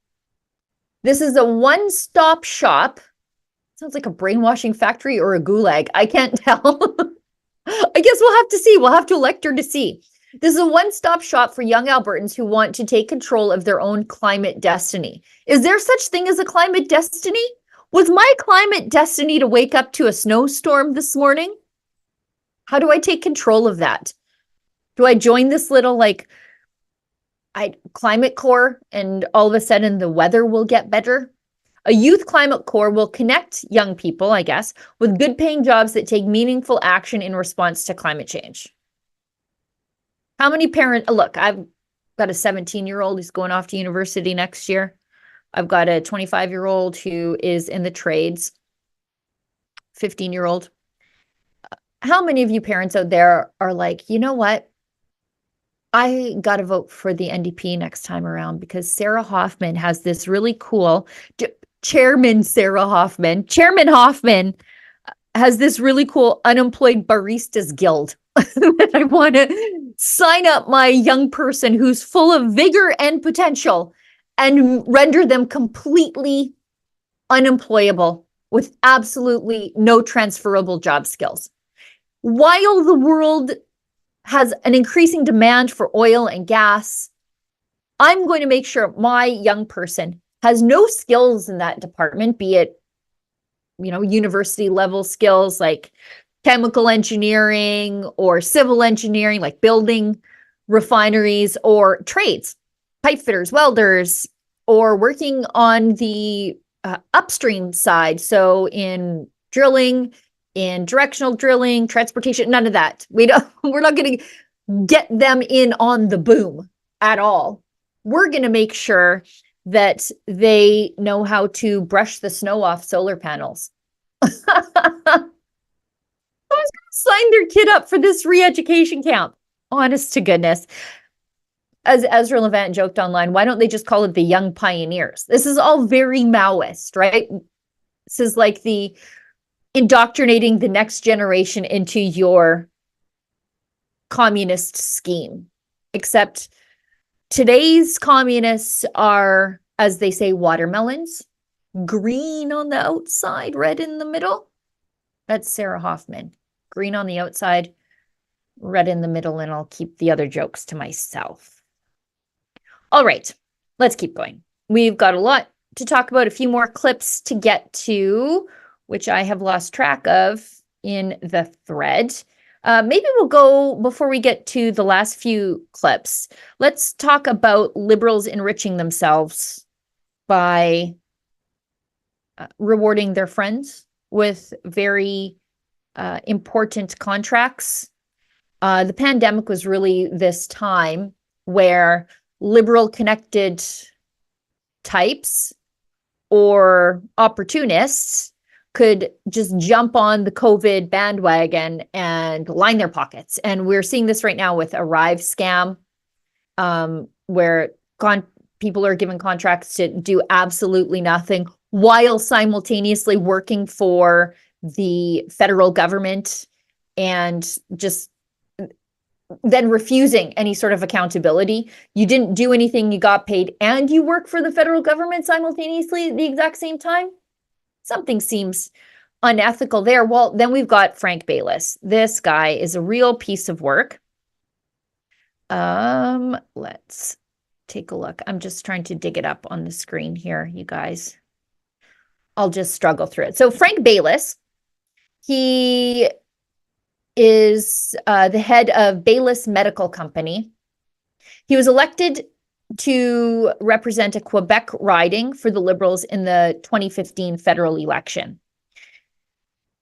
This is a one-stop shop. Sounds like a brainwashing factory or a gulag. I can't tell. I guess we'll have to see. We'll have to elect her to see. This is a one-stop shop for young Albertans who want to take control of their own climate destiny. Is there such thing as a climate destiny? Was my climate destiny to wake up to a snowstorm this morning? How do I take control of that? Do I join this little climate corps and all of a sudden the weather will get better? A youth climate corps will connect young people, I guess, with good paying jobs that take meaningful action in response to climate change. How many parents, look, I've got a 17-year-old who's going off to university next year. I've got a 25-year-old who is in the trades, 15-year-old. How many of you parents out there are like, you know what? I got to vote for the NDP next time around because Sarah Hoffman has this really cool, Chairman Hoffman has this really cool unemployed baristas guild that I want to sign up my young person who's full of vigor and potential and render them completely unemployable with absolutely no transferable job skills. While the world has an increasing demand for oil and gas, I'm going to make sure my young person has no skills in that department, be it university level skills like chemical engineering or civil engineering, like building refineries, or trades, pipe fitters, welders, or working on the upstream side. So in drilling, in directional drilling, transportation, none of that. We're not going to get them in on the boom at all. We're going to make sure that they know how to brush the snow off solar panels. I was going to sign their kid up for this re-education camp. Honest to goodness. As Ezra Levant joked online, why don't they just call it the Young Pioneers? This is all very Maoist, right? This is like the indoctrinating the next generation into your communist scheme. Except today's communists are, as they say, watermelons, green on the outside, red in the middle. That's Sarah Hoffman. Green on the outside, red in the middle, and I'll keep the other jokes to myself. All right, let's keep going. We've got a lot to talk about, a few more clips to get to, which I have lost track of in the thread. Maybe we'll go, before we get to the last few clips, let's talk about Liberals enriching themselves by rewarding their friends with very important contracts. The pandemic was really this time where Liberal connected types or opportunists could just jump on the COVID bandwagon and line their pockets. And we're seeing this right now with Arrive scam, where people are given contracts to do absolutely nothing while simultaneously working for the federal government and just then refusing any sort of accountability. You didn't do anything, you got paid, and you work for the federal government simultaneously at the exact same time. Something seems unethical there. Well, then we've got Frank Bayless. This guy is a real piece of work. Let's take a look. I'm just trying to dig it up on the screen here, you guys. I'll just struggle through it. So Frank Bayless, he is the head of Bayless Medical Company. He was elected to represent a Quebec riding for the Liberals in the 2015 federal election.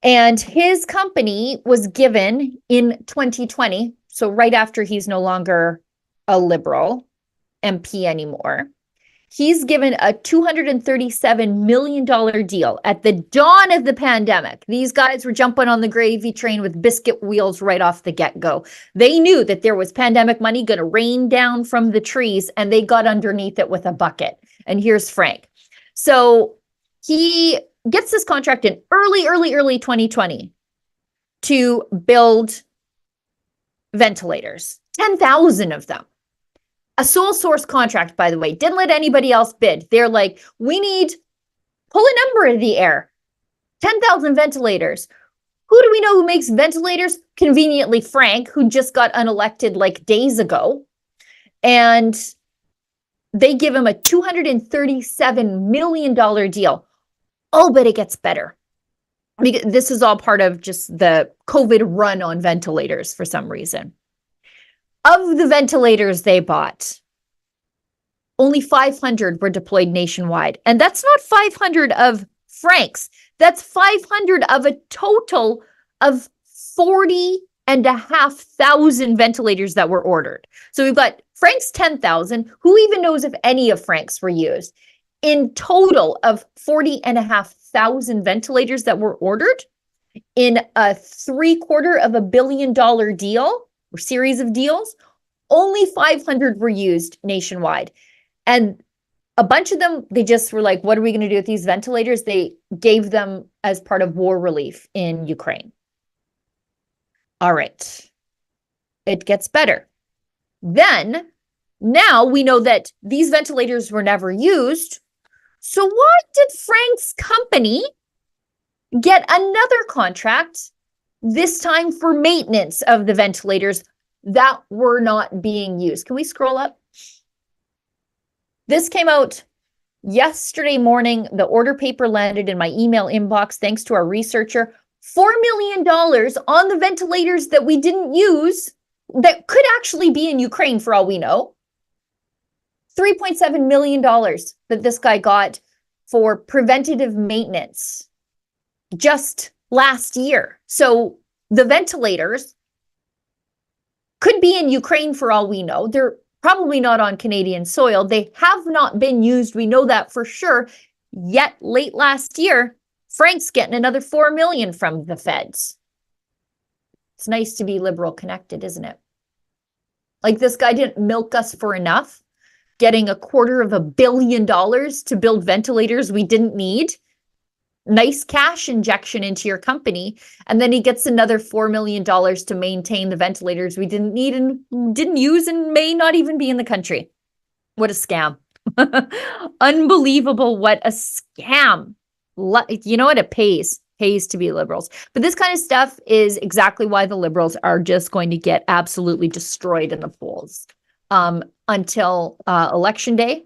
And his company was given in 2020, so right after he's no longer a Liberal MP anymore, he's given a $237 million deal at the dawn of the pandemic. These guys were jumping on the gravy train with biscuit wheels right off the get-go. They knew that there was pandemic money going to rain down from the trees, and they got underneath it with a bucket. And here's Frank. So he gets this contract in early 2020 to build ventilators, 10,000 of them. A sole source contract, by the way, didn't let anybody else bid. They're like, pull a number in the air. 10,000 ventilators. Who do we know who makes ventilators? Conveniently, Frank, who just got unelected like days ago. And they give him a $237 million deal. Oh, but it gets better. Because this is all part of just the COVID run on ventilators for some reason. Of the ventilators they bought, only 500 were deployed nationwide. And that's not 500 of Frank's. That's 500 of a total of 40,500 ventilators that were ordered. So we've got Frank's 10,000. Who even knows if any of Frank's were used? In total of 40,500 ventilators that were ordered in a $750 million deal, or series of deals, only 500 were used nationwide. And a bunch of them, they just were like, what are we going to do with these ventilators? They gave them as part of war relief in Ukraine. All right. It gets better. Then, now we know that these ventilators were never used. So why did Frank's company get another contract, this time for maintenance of the ventilators that were not being used? Can we scroll up? This came out Yesterday morning, the order paper landed in my email inbox thanks to our researcher. $4 million on the ventilators that we didn't use that could actually be in Ukraine for all we know. $3.7 million that this guy got for preventative maintenance just last year. So the ventilators could be in Ukraine for all we know. They're probably not on Canadian soil. They have not been used. We know that for sure. Yet late last year, Frank's getting another $4 million from the feds. It's nice to be Liberal connected, isn't it? Like, this guy didn't milk us for enough, getting $250 million to build ventilators we didn't need. Nice cash injection into your company. And then he gets another $4 million to maintain the ventilators we didn't need and didn't use and may not even be in the country. What a scam. Unbelievable. What a scam. You know what? It pays to be Liberals. But this kind of stuff is exactly why the Liberals are just going to get absolutely destroyed in the polls until Election Day.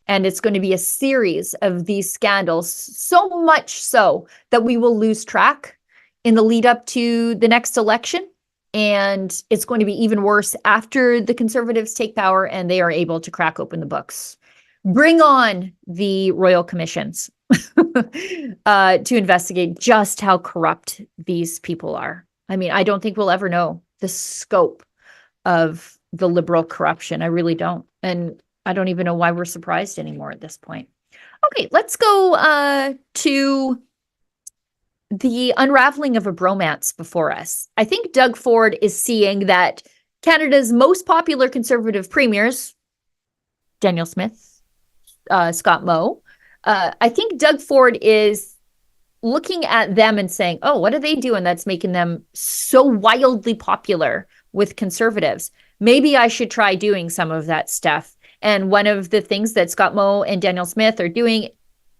And it's going to be a series of these scandals, so much so that we will lose track in the lead up to the next election. And it's going to be even worse after the Conservatives take power and they are able to crack open the books. Bring on the royal commissions to investigate just how corrupt these people are. I mean, I don't think we'll ever know the scope of the Liberal corruption. I really don't. And I don't even know why we're surprised anymore at this point. Okay, let's go to the unraveling of a bromance before us. I think Doug Ford is seeing that Canada's most popular Conservative premiers, Danielle Smith, Scott Moe, I think Doug Ford is looking at them and saying, oh, what are they doing that's making them so wildly popular with Conservatives? Maybe I should try doing some of that stuff. And one of the things that Scott Moe and Danielle Smith are doing,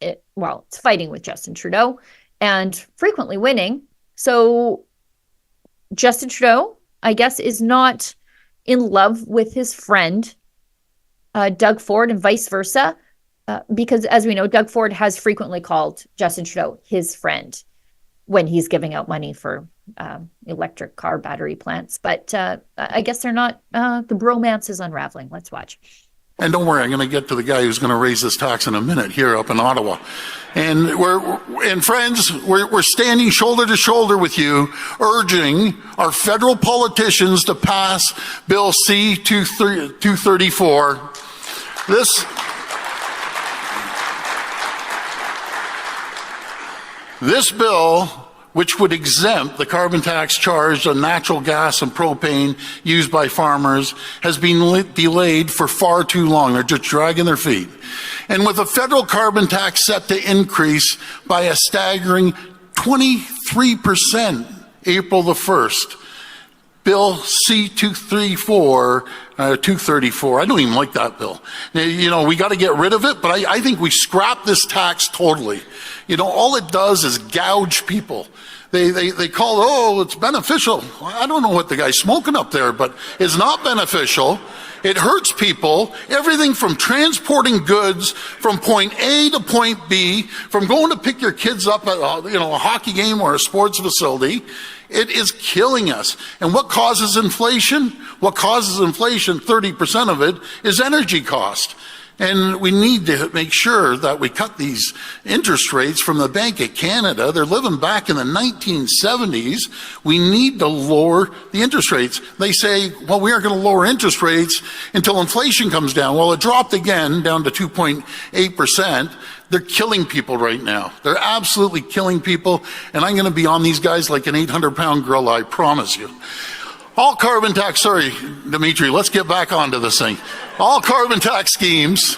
it's fighting with Justin Trudeau and frequently winning. So Justin Trudeau, I guess, is not in love with his friend, Doug Ford, and vice versa. Because as we know, Doug Ford has frequently called Justin Trudeau his friend when he's giving out money for electric car battery plants. But I guess they're not, the bromance is unraveling. Let's watch. And don't worry, I'm going to get to the guy who's going to raise this tax in a minute here up in Ottawa. And friends, we're standing shoulder to shoulder with you, urging our federal politicians to pass Bill C-234. This bill, which would exempt the carbon tax charged on natural gas and propane used by farmers, has been delayed for far too long. They're just dragging their feet. And with a federal carbon tax set to increase by a staggering 23% April the 1st, Bill C-234, I don't even like that bill. You know, we got to get rid of it, but I think we scrap this tax totally. You know, all it does is gouge people. They call it, oh, it's beneficial. I don't know what the guy's smoking up there, but it's not beneficial. It hurts people. Everything from transporting goods from point A to point B, from going to pick your kids up at a hockey game or a sports facility. It is killing us. And what causes inflation? What causes inflation, 30% of it, is energy cost. And we need to make sure that we cut these interest rates from the Bank of Canada. They're living back in the 1970s. We need to lower the interest rates. They say, well, we aren't going to lower interest rates until inflation comes down. Well, it dropped again down to 2.8%. They're killing people right now. They're absolutely killing people. And I'm going to be on these guys like an 800-pound gorilla, I promise you. All carbon tax, sorry, Dimitri, let's get back onto this thing. All carbon tax schemes,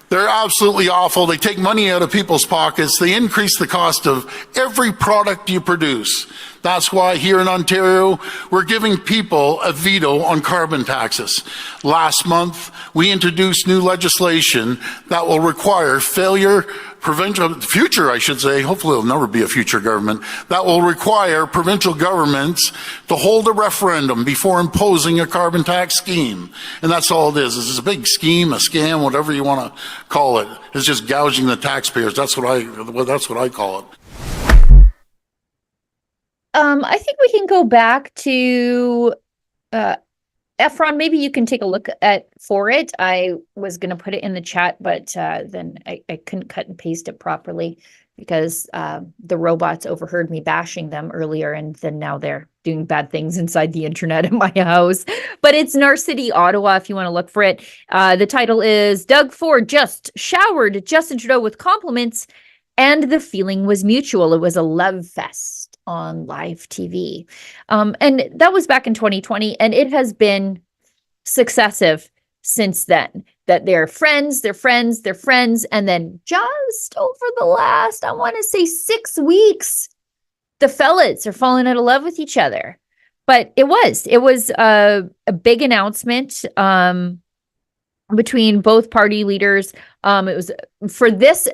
they're absolutely awful. They take money out of people's pockets. They increase the cost of every product you produce. That's why here in Ontario, we're giving people a veto on carbon taxes. Last month, we introduced new legislation that will require future, I should say, hopefully it'll never be a future government, that will require provincial governments to hold a referendum before imposing a carbon tax scheme. And that's all it is. It's a big scheme, a scam, whatever you want to call it. It's just gouging the taxpayers. That's what I call it. I think we can go back to Efron. Maybe you can take a look for it. I was going to put it in the chat, but then I couldn't cut and paste it properly because the robots overheard me bashing them earlier, and then now they're doing bad things inside the internet in my house. But it's Narcity, Ottawa, if you want to look for it. The title is Doug Ford just showered Justin Trudeau with compliments, and the feeling was mutual. It was a love fest on live TV. And that was back in 2020, and it has been successive since then, that they're friends, and then just over the last, I want to say 6 weeks, the fellas are falling out of love with each other. But it was a big announcement between both party leaders. It was for this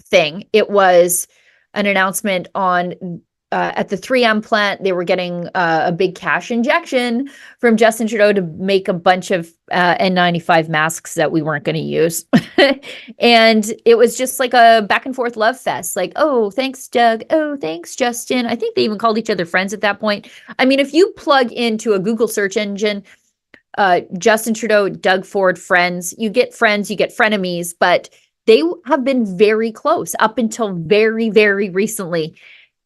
thing, it was an announcement on at the 3M plant. They were getting a big cash injection from Justin Trudeau to make a bunch of N95 masks that we weren't going to use. And it was just like a back and forth love fest. Like, oh, thanks, Doug. Oh, thanks, Justin. I think they even called each other friends at that point. I mean, if you plug into a Google search engine, Justin Trudeau, Doug Ford, friends, you get frenemies, but they have been very close up until very, very recently.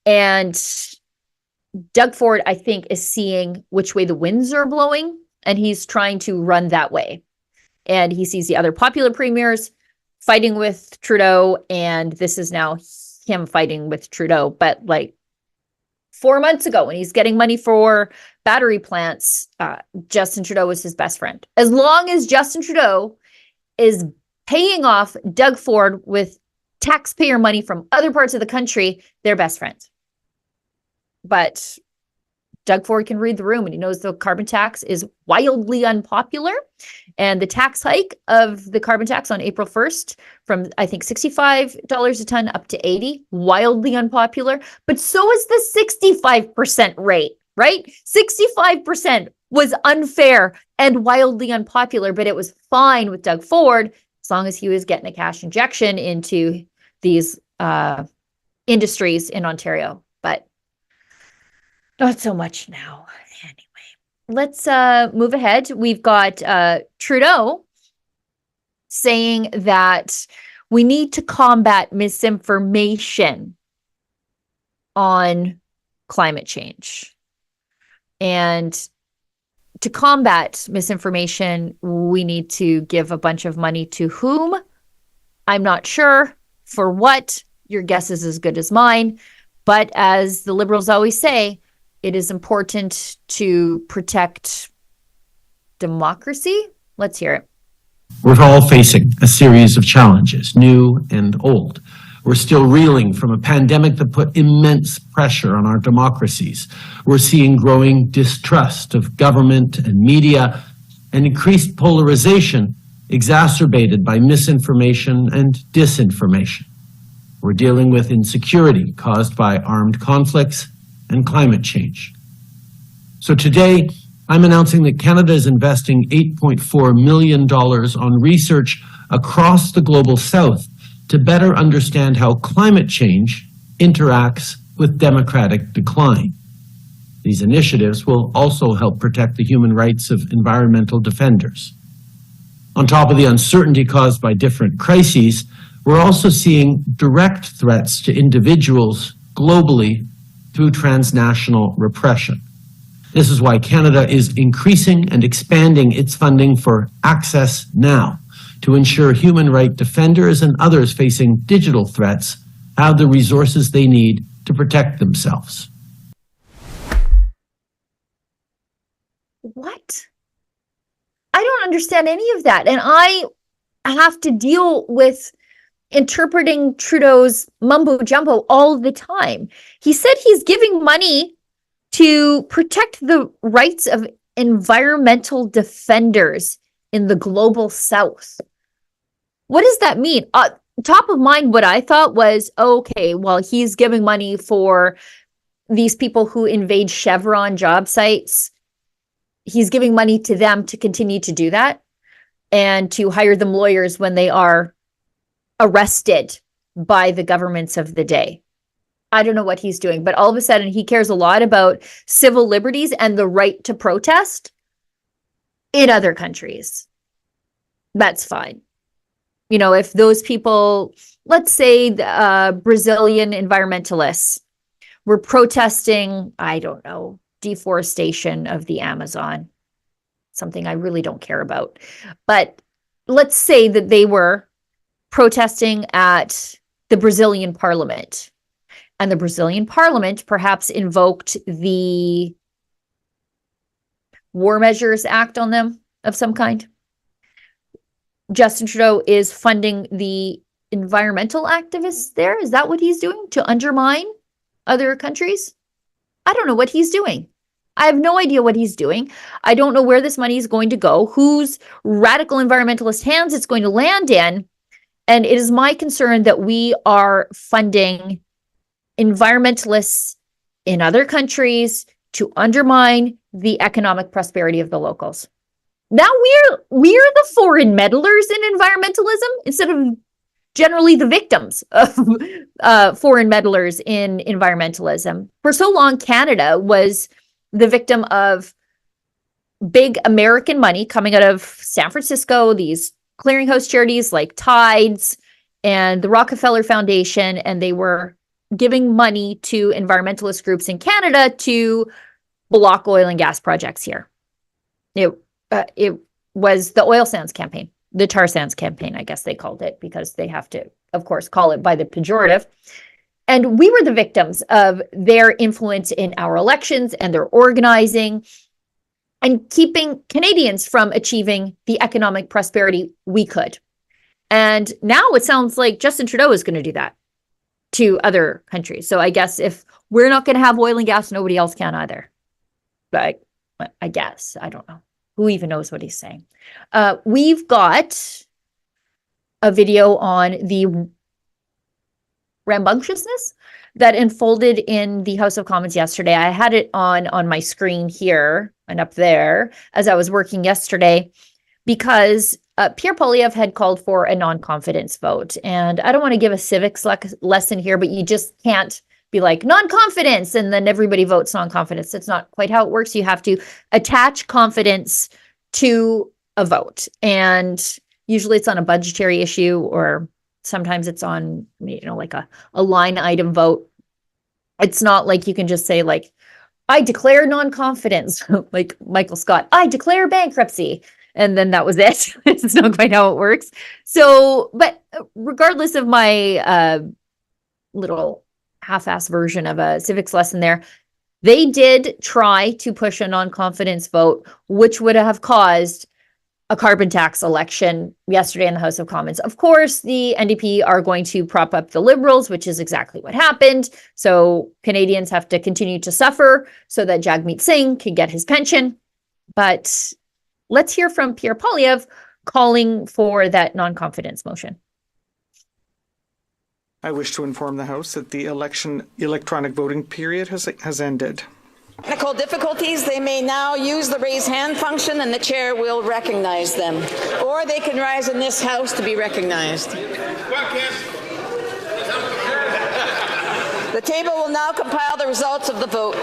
And Doug Ford, I think, is seeing which way the winds are blowing, and he's trying to run that way. And he sees the other popular premiers fighting with Trudeau, and this is now him fighting with Trudeau. But like 4 months ago, when he's getting money for battery plants, Justin Trudeau was his best friend. As long as Justin Trudeau is paying off Doug Ford with taxpayer money from other parts of the country, they're best friends. But Doug Ford can read the room, and he knows the carbon tax is wildly unpopular. And the tax hike of the carbon tax on April 1st from, I think, $65 a ton up to $80, wildly unpopular. But so is the 65% rate, right? 65% was unfair and wildly unpopular, but it was fine with Doug Ford as long as he was getting a cash injection into these industries in Ontario. But not so much now. Anyway, let's move ahead. We've got Trudeau saying that we need to combat misinformation on climate change. And to combat misinformation, we need to give a bunch of money to whom? I'm not sure. For what? Your guess is as good as mine. But as the Liberals always say, it is important to protect democracy. Let's hear it. We're all facing a series of challenges, new and old. We're still reeling from a pandemic that put immense pressure on our democracies. We're seeing growing distrust of government and media and increased polarization exacerbated by misinformation and disinformation. We're dealing with insecurity caused by armed conflicts and climate change. So today, I'm announcing that Canada is investing $8.4 million on research across the global south to better understand how climate change interacts with democratic decline. These initiatives will also help protect the human rights of environmental defenders. On top of the uncertainty caused by different crises, we're also seeing direct threats to individuals globally through transnational repression. This is why Canada is increasing and expanding its funding for Access Now to ensure human rights defenders and others facing digital threats have the resources they need to protect themselves. What? I don't understand any of that. And I have to deal with interpreting Trudeau's mumbo jumbo all the time. He said he's giving money to protect the rights of environmental defenders in the global south. What does that mean? Top of mind, what I thought was, okay, well, he's giving money for these people who invade Chevron job sites. He's giving money to them to continue to do that and to hire them lawyers when they are arrested by the governments of the day. I don't know what he's doing, but all of a sudden he cares a lot about civil liberties and the right to protest in other countries. That's fine. You know, if those people, let's say Brazilian environmentalists were protesting, I don't know, deforestation of the Amazon, something I really don't care about. But let's say that they were protesting at the Brazilian parliament, and the Brazilian parliament perhaps invoked the War Measures Act on them of some kind. Justin Trudeau is funding the environmental activists there. Is that what he's doing to undermine other countries? I don't know what he's doing. I have no idea what he's doing. I don't know where this money is going to go, whose radical environmentalist hands it's going to land in. And it is my concern that we are funding environmentalists in other countries to undermine the economic prosperity of the locals. Now we're the foreign meddlers in environmentalism instead of generally the victims of foreign meddlers in environmentalism. For so long, Canada was the victim of big American money coming out of San Francisco, these clearinghouse charities like Tides and the Rockefeller Foundation, and they were giving money to environmentalist groups in Canada to block oil and gas projects here. It was the oil sands campaign, the tar sands campaign, I guess they called it, because they have to, of course, call it by the pejorative. And we were the victims of their influence in our elections and their organizing and keeping Canadians from achieving the economic prosperity we could. And now it sounds like Justin Trudeau is going to do that to other countries. So I guess if we're not going to have oil and gas, nobody else can either. But I guess, I don't know. Who even knows what he's saying? We've got a video on the rambunctiousness that unfolded in the House of Commons yesterday. I had it on my screen here and up there as I was working yesterday because Pierre Poilievre had called for a non-confidence vote. And I don't want to give a civics lesson here, but you just can't be like non-confidence and then everybody votes non-confidence. That's not quite how it works. You have to attach confidence to a vote. And usually it's on a budgetary issue, or sometimes it's on, like a line item vote. It's not like you can just say like, I declare non-confidence, like Michael Scott, I declare bankruptcy. And then that was it. It's not quite how it works. So, but regardless of my little half-ass version of a civics lesson there, they did try to push a non-confidence vote, which would have caused a carbon tax election yesterday in the House of Commons. Of course, the NDP are going to prop up the Liberals, which is exactly what happened. So Canadians have to continue to suffer so that Jagmeet Singh can get his pension. But let's hear from Pierre Poilievre calling for that non-confidence motion. I wish to inform the House that the electronic voting period has ended. Technical difficulties, they may now use the raise hand function and the chair will recognize them. Or they can rise in this House to be recognized. The table will now compile the results of the vote.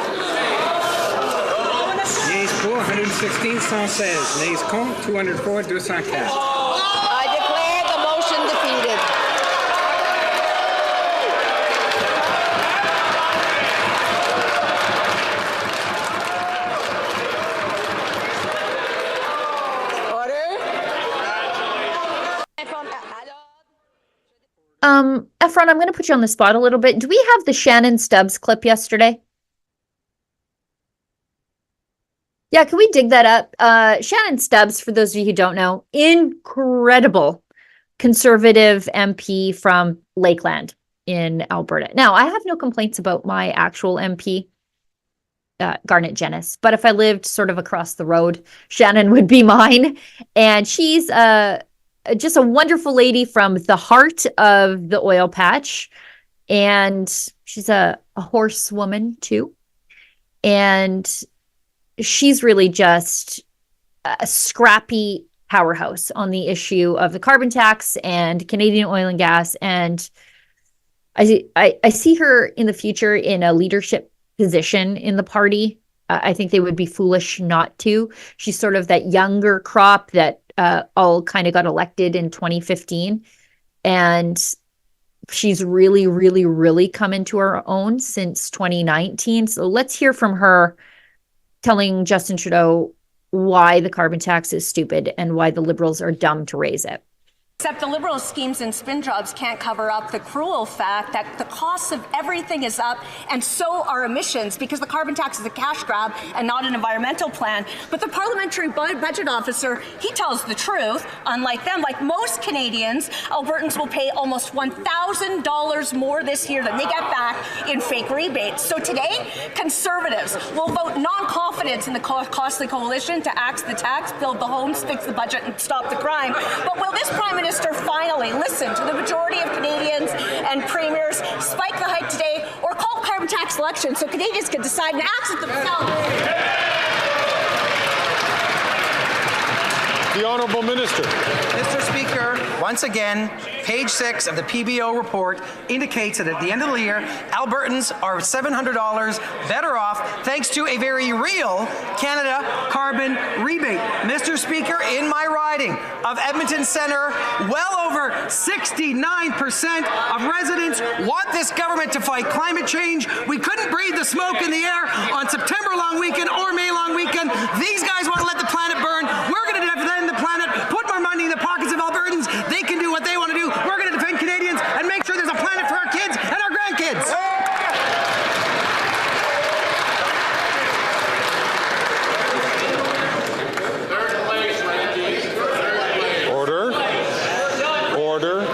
Yeas pour 116, 116. Nays contre 204, 204. I declare the motion defeated. Efron, I'm going to put you on the spot a little bit. Do we have the Shannon Stubbs clip yesterday? Yeah, can we dig that up? Shannon Stubbs, for those of you who don't know, incredible conservative MP from Lakeland in Alberta. Now, I have no complaints about my actual MP, Garnet Jennis, but if I lived sort of across the road, Shannon would be mine. And she's just a wonderful lady from the heart of the oil patch. And she's a horsewoman too. And she's really just a scrappy powerhouse on the issue of the carbon tax and Canadian oil and gas. And I see her in the future in a leadership position in the party. I think they would be foolish not to. She's sort of that younger crop that all kind of got elected in 2015. And she's really, really, really come into her own since 2019. So let's hear from her telling Justin Trudeau why the carbon tax is stupid and why the Liberals are dumb to raise it. Except the Liberal schemes and spin jobs can't cover up the cruel fact that the cost of everything is up, and so are emissions, because the carbon tax is a cash grab and not an environmental plan. But the parliamentary budget officer, he tells the truth. Unlike them, like most Canadians, Albertans will pay almost $1,000 more this year than they get back in fake rebates. So today, Conservatives will vote non-confidence in the costly coalition to axe the tax, build the homes, fix the budget, and stop the crime. But will this Prime Minister finally listen to the majority of Canadians and premiers, spike the hike today, or call carbon tax election so Canadians can decide and act it themselves? The Honourable Minister. Mr. Speaker, once again, page 6 of the PBO report indicates that at the end of the year, Albertans are $700 better off thanks to a very real Canada carbon rebate. Mr. Speaker, in my riding of Edmonton Centre, well over 69% of residents want this government to fight climate change. We couldn't breathe the smoke in the air on September long weekend or May long weekend. These guys want to let the planet burn. We're going to defend the planet, put more money in the pockets of Albertans. They can do what they want to do. We're going to defend Canadians and make sure there's a planet for our kids and our grandkids. Order. Order.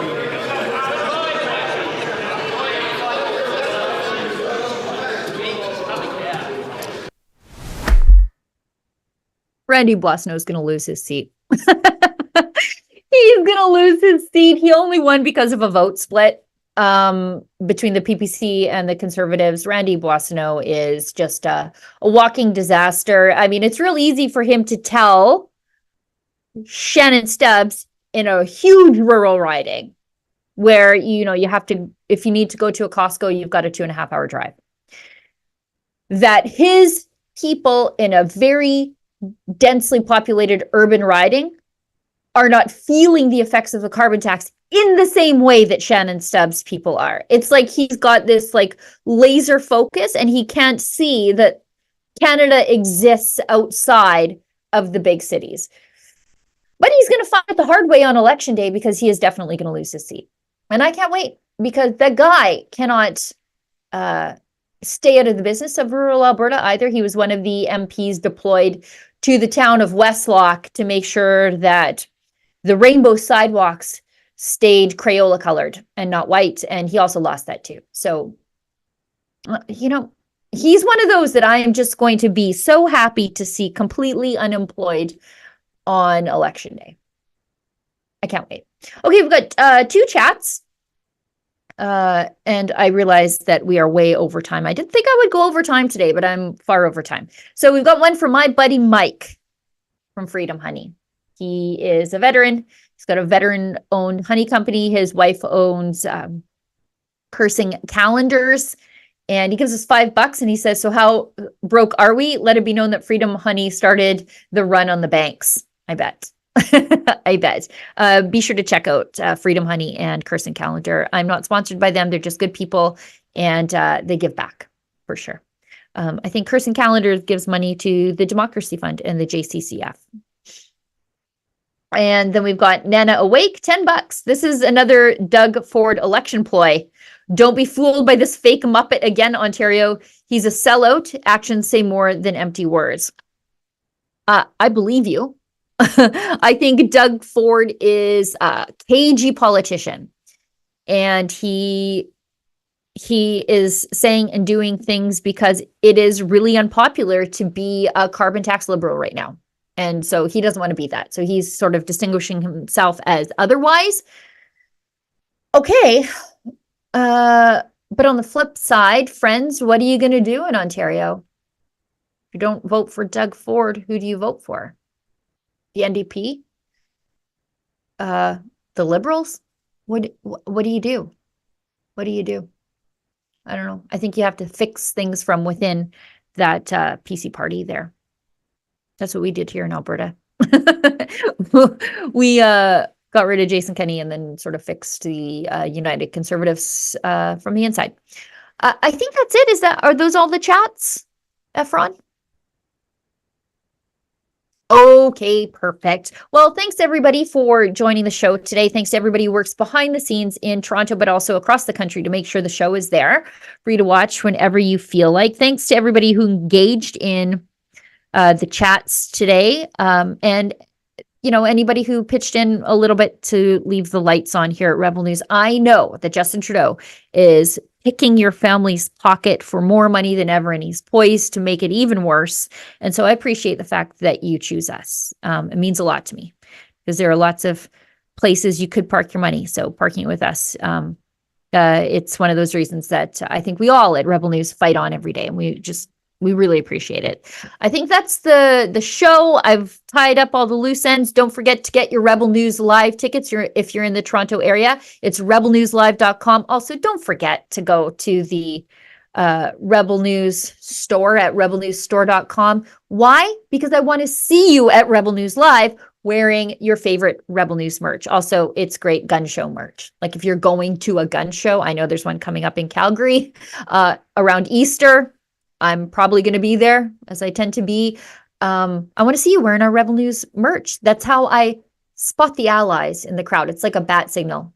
Randy Boissonneau is going to lose his seat. He's going to lose his seat. He only won because of a vote split between the PPC and the Conservatives. Randy Boissonneau is just a walking disaster. I mean, it's real easy for him to tell Shannon Stubbs in a huge rural riding where, you have to, if you need to go to a Costco, you've got a 2.5-hour drive, that his people in a very densely populated urban riding are not feeling the effects of the carbon tax in the same way that Shannon Stubbs people are. It's like he's got this laser focus and he can't see that Canada exists outside of the big cities. But he's going to find it the hard way on election day because he is definitely going to lose his seat. And I can't wait because that guy cannot stay out of the business of rural Alberta either. He was one of the MPs deployed to the town of Westlock to make sure that the rainbow sidewalks stayed Crayola colored and not white. And he also lost that too. So, he's one of those that I am just going to be so happy to see completely unemployed on election day. I can't wait. Okay, we've got 2 chats. And I realized that we are way over time. I didn't think I would go over time today, but I'm far over time. So we've got one from my buddy Mike from Freedom Honey. He is a veteran. He's got a veteran-owned honey company. His wife owns Cursing Calendars. And he gives us $5 and he says, so how broke are we? Let it be known that Freedom Honey started the run on the banks. I bet. I bet. Be sure to check out Freedom Honey and Cursing Calendar. I'm not sponsored by them. They're just good people and they give back for sure. I think Cursing Calendar gives money to the Democracy Fund and the JCCF. And then we've got Nana Awake, $10. This is another Doug Ford election ploy. Don't be fooled by this fake Muppet again, Ontario. He's a sellout. Actions say more than empty words. I believe you. I think Doug Ford is a cagey politician, and he is saying and doing things because it is really unpopular to be a carbon tax liberal right now. And so he doesn't want to be that. So he's sort of distinguishing himself as otherwise. Okay. But on the flip side, friends, what are you going to do in Ontario? If you don't vote for Doug Ford, who do you vote for? The NDP? The Liberals? What do you do? What do you do? I don't know. I think you have to fix things from within that PC party there. That's what we did here in Alberta. We got rid of Jason Kenney and then sort of fixed the United Conservatives from the inside. I think that's it. Are those all the chats, Efron? Okay, perfect. Well, thanks everybody for joining the show today. Thanks to everybody who works behind the scenes in Toronto, but also across the country to make sure the show is there for you to watch whenever you feel like. Thanks to everybody who engaged in the chats today. And anybody who pitched in a little bit to leave the lights on here at Rebel News. I know that Justin Trudeau is picking your family's pocket for more money than ever, and he's poised to make it even worse. And so I appreciate the fact that you choose us. It means a lot to me because there are lots of places you could park your money. So parking it with us, it's one of those reasons that I think we all at Rebel News fight on every day, and we really appreciate it. I think that's the show. I've tied up all the loose ends. Don't forget to get your Rebel News Live tickets if you're in the Toronto area. It's rebelnewslive.com. Also, don't forget to go to the Rebel News store at rebelnewsstore.com. Why? Because I want to see you at Rebel News Live wearing your favorite Rebel News merch. Also, it's great gun show merch. Like if you're going to a gun show, I know there's one coming up in Calgary around Easter. I'm probably going to be there, as I tend to be. I want to see you wearing our Rebel News merch. That's how I spot the allies in the crowd. It's like a bat signal.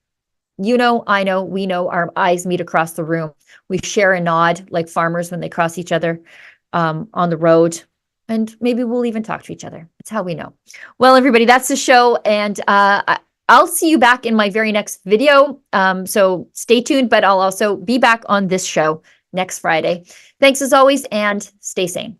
You know, I know, we know, our eyes meet across the room. We share a nod like farmers when they cross each other on the road. And maybe we'll even talk to each other. It's how we know. Well, everybody, that's the show. And I'll see you back in my very next video. So stay tuned, but I'll also be back on this show next Friday. Thanks as always, and stay sane.